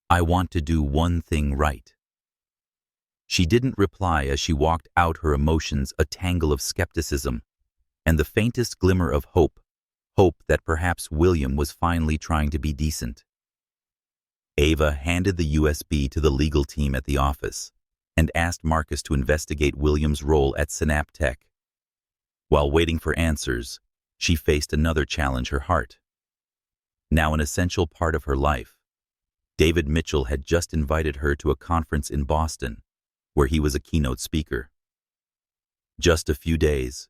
I want to do one thing right." She didn't reply as she walked out, her emotions a tangle of skepticism and the faintest glimmer of hope that perhaps William was finally trying to be decent. Ava handed the USB to the legal team at the office and asked Marcus to investigate William's role at Synaptech. While waiting for answers, she faced another challenge: her heart. Now an essential part of her life. David Mitchell had just invited her to a conference in Boston, where he was a keynote speaker. "Just a few days,"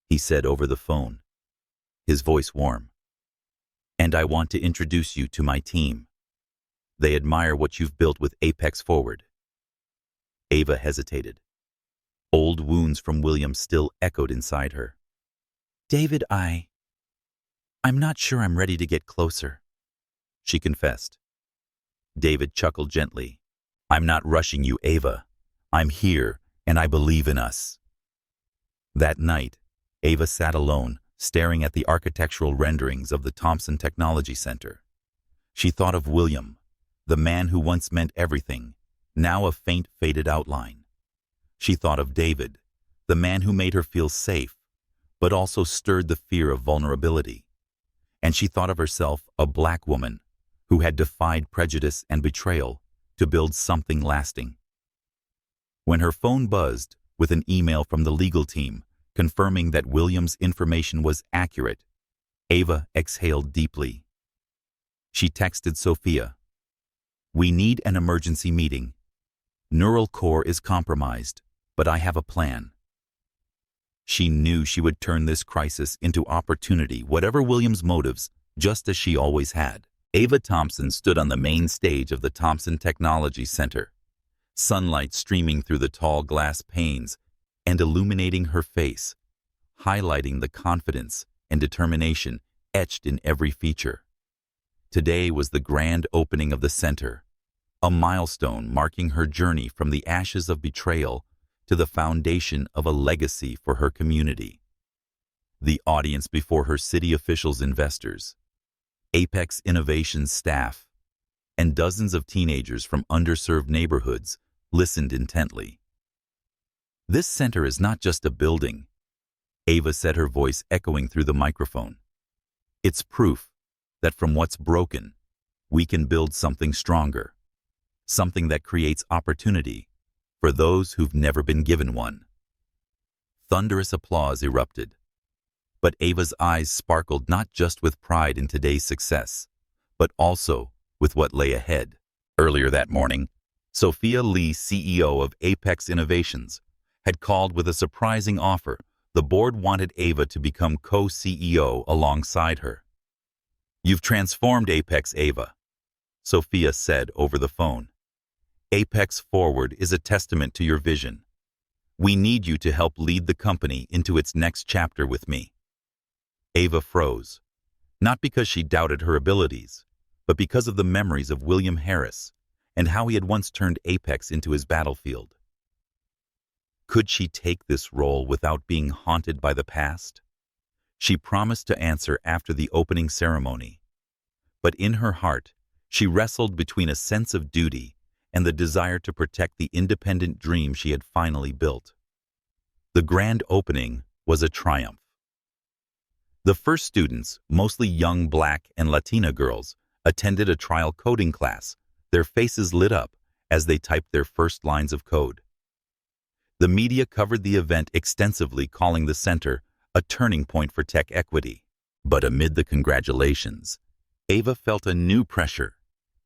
he said over the phone, his voice warm. "And I want to introduce you to my team. They admire what you've built with Apex Forward." Ava hesitated. Old wounds from William still echoed inside her. "David, I'm not sure I'm ready to get closer," she confessed. David chuckled gently. "I'm not rushing you, Ava. I'm here, and I believe in us." That night, Ava sat alone, staring at the architectural renderings of the Thompson Technology Center. She thought of William, the man who once meant everything, now a faint, faded outline. She thought of David, the man who made her feel safe, but also stirred the fear of vulnerability. And she thought of herself, a black woman, who had defied prejudice and betrayal to build something lasting. When her phone buzzed with an email from the legal team confirming that William's information was accurate, Ava exhaled deeply. She texted Sophia, "We need an emergency meeting. Neural Core is compromised, but I have a plan." She knew she would turn this crisis into opportunity, whatever William's motives, just as she always had. Ava Thompson stood on the main stage of the Thompson Technology Center, sunlight streaming through the tall glass panes and illuminating her face, highlighting the confidence and determination etched in every feature. Today was the grand opening of the center, a milestone marking her journey from the ashes of betrayal to the foundation of a legacy for her community. The audience before her: city officials, investors, Apex Innovations staff, and dozens of teenagers from underserved neighborhoods listened intently. "This center is not just a building," Ava said, her voice echoing through the microphone. "It's proof that from what's broken, we can build something stronger, something that creates opportunity for those who've never been given one." thunderous applause erupted. But Ava's eyes sparkled not just with pride in today's success, but also with what lay ahead. Earlier that morning, Sophia Lee, CEO of Apex Innovations, had called with a surprising offer. The board wanted Ava to become co-CEO alongside her. "You've transformed Apex, Ava," Sophia said over the phone. "Apex Forward is a testament to your vision. We need you to help lead the company into its next chapter with me." Ava froze, not because she doubted her abilities, but because of the memories of William Harris and how he had once turned Apex into his battlefield. Could she take this role without being haunted by the past? She promised to answer after the opening ceremony. But in her heart, she wrestled between a sense of duty and the desire to protect the independent dream she had finally built. The grand opening was a triumph. The first students, mostly young Black and Latina girls, attended a trial coding class, their faces lit up as they typed their first lines of code. The media covered the event extensively, calling the center a turning point for tech equity. But amid the congratulations, Ava felt a new pressure,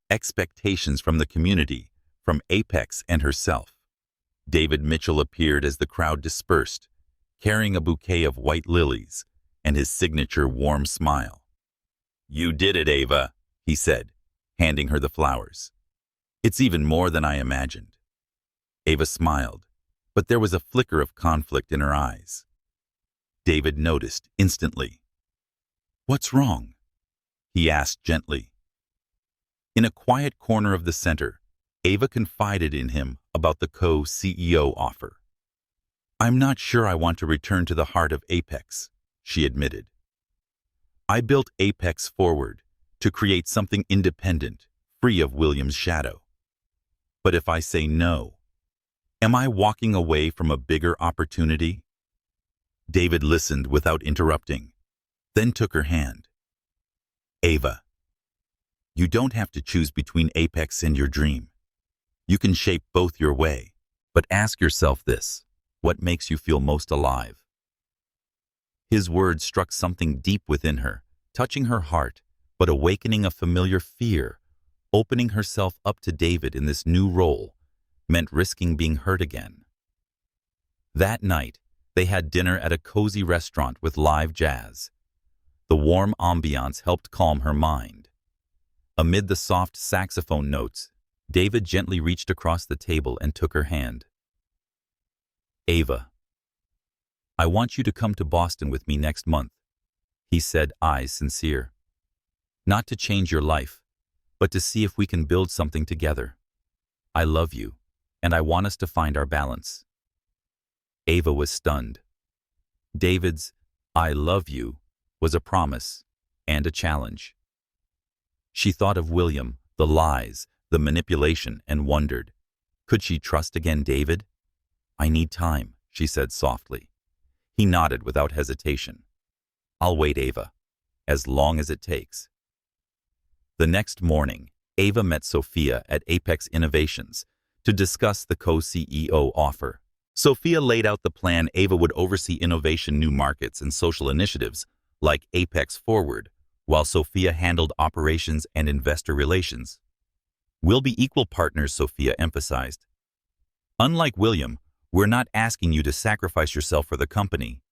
expectations from the community, from Apex and herself. David Mitchell appeared as the crowd dispersed, carrying a bouquet of white lilies and his signature warm smile. "You did it, Ava," he said, handing her the flowers. "It's even more than I imagined." Ava smiled, but there was a flicker of conflict in her eyes. David noticed instantly. "What's wrong?" he asked gently. In a quiet corner of the center, Ava confided in him about the co-CEO offer. "I'm not sure I want to return to the heart of Apex," she admitted. "I built Apex Forward to create something independent, free of William's shadow. But if I say no, am I walking away from a bigger opportunity?" David listened without interrupting, then took her hand. "Ava, you don't have to choose between Apex and your dream. You can shape both your way, but ask yourself this: what makes you feel most alive?" His words struck something deep within her, touching her heart, but awakening a familiar fear. Opening herself up to David in this new role meant risking being hurt again. That night, they had dinner at a cozy restaurant with live jazz. The warm ambiance helped calm her mind. Amid the soft saxophone notes, David gently reached across the table and took her hand. "Ava, I want you to come to Boston with me next month," he said, eyes sincere. "Not to change your life, but to see if we can build something together. I love you, and I want us to find our balance." Ava was stunned. David's "I love you" was a promise and a challenge. She thought of William, the lies, the manipulation, and wondered, could she trust again David? "I need time," she said softly. He nodded without hesitation. "I'll wait, Ava, as long as it takes." The next morning, Ava met Sophia at Apex Innovations to discuss the co-CEO offer. Sophia laid out the plan. Ava would oversee innovation, new markets, and social initiatives like Apex Forward, while Sophia handled operations and investor relations. "We'll be equal partners," Sophia emphasized. "Unlike William, we're not asking you to sacrifice yourself for the company."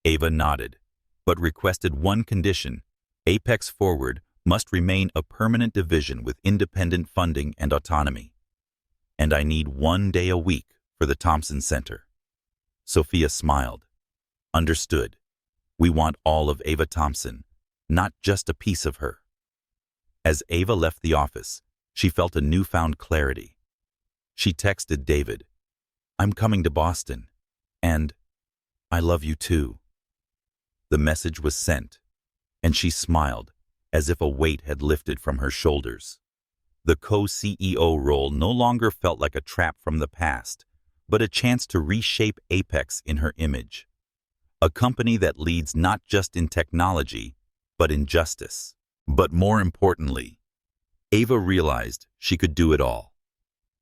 Ava nodded, but requested one condition: Apex Forward must remain a permanent division with independent funding and autonomy. "And I need 1 day a week for the Thompson Center." Sophia smiled. "Understood. We want all of Ava Thompson, not just a piece of her." As Ava left the office, she felt a newfound clarity. She texted David, "I'm coming to Boston, and I love you too." The message was sent, and she smiled, as if a weight had lifted from her shoulders. The co-CEO role no longer felt like a trap from the past, but a chance to reshape Apex in her image. A company that leads not just in technology, but in justice. But more importantly, Ava realized she could do it all.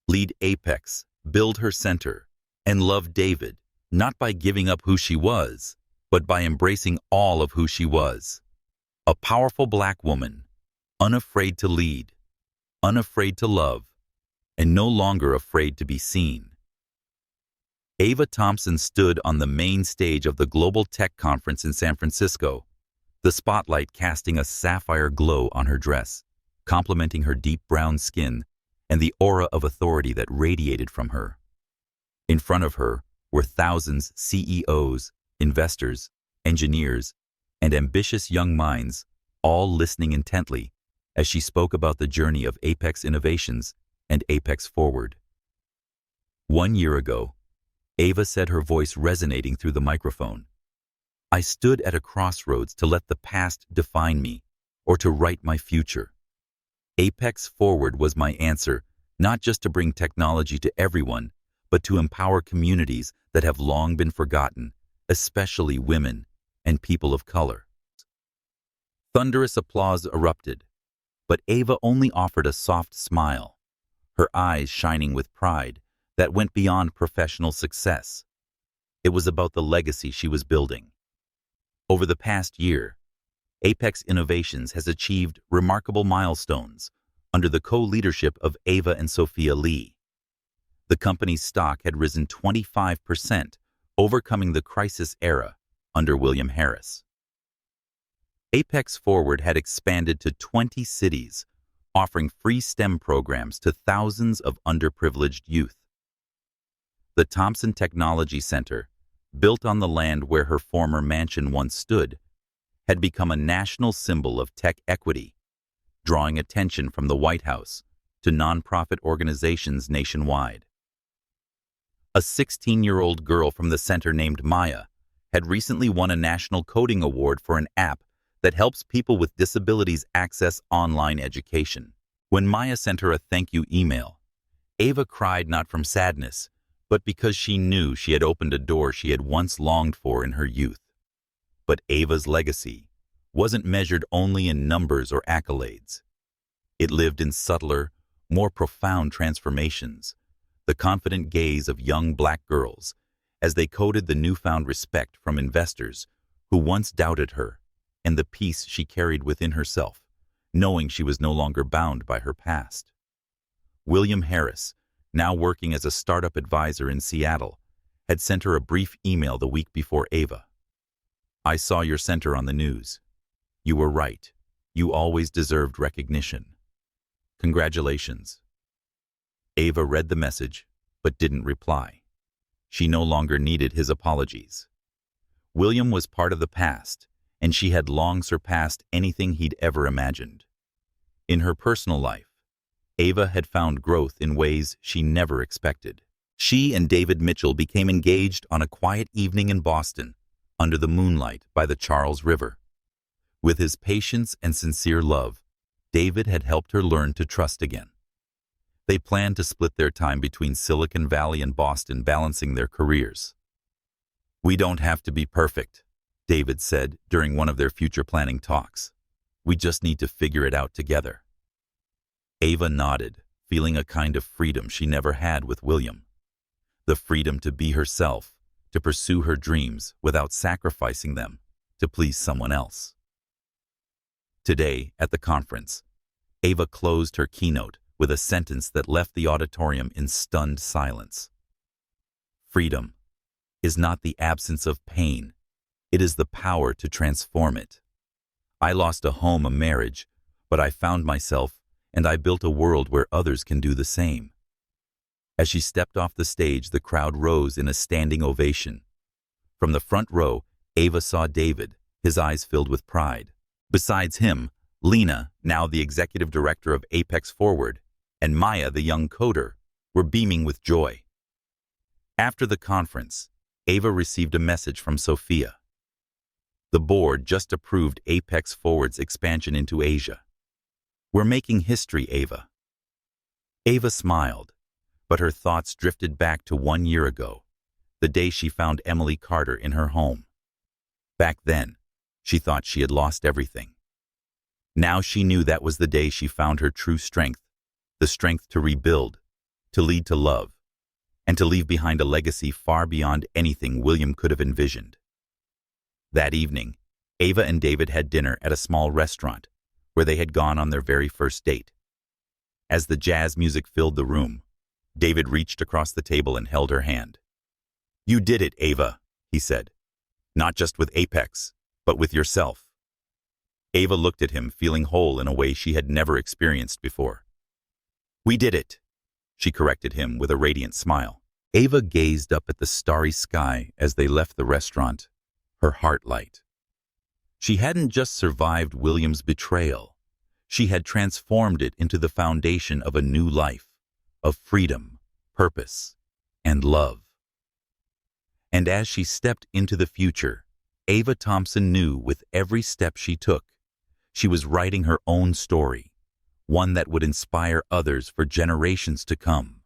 Lead Apex, build her center, and love David, not by giving up who she was, but by embracing all of who she was. A powerful black woman, unafraid to lead, unafraid to love, and no longer afraid to be seen. Ava Thompson stood on the main stage of the Global Tech Conference in San Francisco, the spotlight casting a sapphire glow on her dress, complementing her deep brown skin and the aura of authority that radiated from her. In front of her were thousands CEOs, investors, engineers, and ambitious young minds, all listening intently as she spoke about the journey of Apex Innovations and Apex Forward. 1 year ago, Ava said, her voice resonating through the microphone, "I stood at a crossroads to let the past define me or to write my future. Apex Forward was my answer, not just to bring technology to everyone, but to empower communities that have long been forgotten, especially women and people of color." Thunderous applause erupted, but Ava only offered a soft smile, her eyes shining with pride that went beyond professional success. It was about the legacy she was building. Over the past year, Apex Innovations has achieved remarkable milestones under the co-leadership of Ava and Sophia Lee. The company's stock had risen 25%, overcoming the crisis era under William Harris. Apex Forward had expanded to 20 cities, offering free STEM programs to thousands of underprivileged youth. The Thompson Technology Center, built on the land where her former mansion once stood, had become a national symbol of tech equity, drawing attention from the White House to nonprofit organizations nationwide. A 16-year-old girl from the center named Maya had recently won a national coding award for an app that helps people with disabilities access online education. When Maya sent her a thank you email, Ava cried not from sadness, but because she knew she had opened a door she had once longed for in her youth. But Ava's legacy wasn't measured only in numbers or accolades. It lived in subtler, more profound transformations, the confident gaze of young black girls as they coded the newfound respect from investors who once doubted her, and the peace she carried within herself, knowing she was no longer bound by her past. William Harris, now working as a startup advisor in Seattle, had sent her a brief email the week before Ava. "I saw your center on the news. You were right. You always deserved recognition. Congratulations." Ava read the message, but didn't reply. She no longer needed his apologies. William was part of the past, and she had long surpassed anything he'd ever imagined. In her personal life, Ava had found growth in ways she never expected. She and David Mitchell became engaged on a quiet evening in Boston, under the moonlight by the Charles River. With his patience and sincere love, David had helped her learn to trust again. They planned to split their time between Silicon Valley and Boston, balancing their careers. "We don't have to be perfect," David said during one of their future planning talks. "We just need to figure it out together." Ava nodded, feeling a kind of freedom she never had with William. The freedom to be herself, to pursue her dreams without sacrificing them to please someone else. Today, at the conference, Ava closed her keynote with a sentence that left the auditorium in stunned silence. "Freedom is not the absence of pain. It is the power to transform it. I lost a home, a marriage, but I found myself, and I built a world where others can do the same." As she stepped off the stage, the crowd rose in a standing ovation. From the front row, Ava saw David, his eyes filled with pride. Besides him, Lena, now the executive director of Apex Forward, and Maya, the young coder, were beaming with joy. After the conference, Ava received a message from Sophia. "The board just approved Apex Forward's expansion into Asia. We're making history, Ava." Ava smiled, but her thoughts drifted back to 1 year ago, the day she found Emily Carter in her home. Back then, she thought she had lost everything. Now she knew that was the day she found her true strength, the strength to rebuild, to lead to love, and to leave behind a legacy far beyond anything William could have envisioned. That evening, Ava and David had dinner at a small restaurant where they had gone on their very first date. As the jazz music filled the room, David reached across the table and held her hand. "You did it, Ava," he said. "Not just with Apex, but with yourself." Ava looked at him, feeling whole in a way she had never experienced before. "We did it," she corrected him with a radiant smile. Ava gazed up at the starry sky as they left the restaurant, her heart light. She hadn't just survived William's betrayal. She had transformed it into the foundation of a new life, of freedom, purpose, and love. And as she stepped into the future, Ava Thompson knew with every step she took, she was writing her own story, one that would inspire others for generations to come.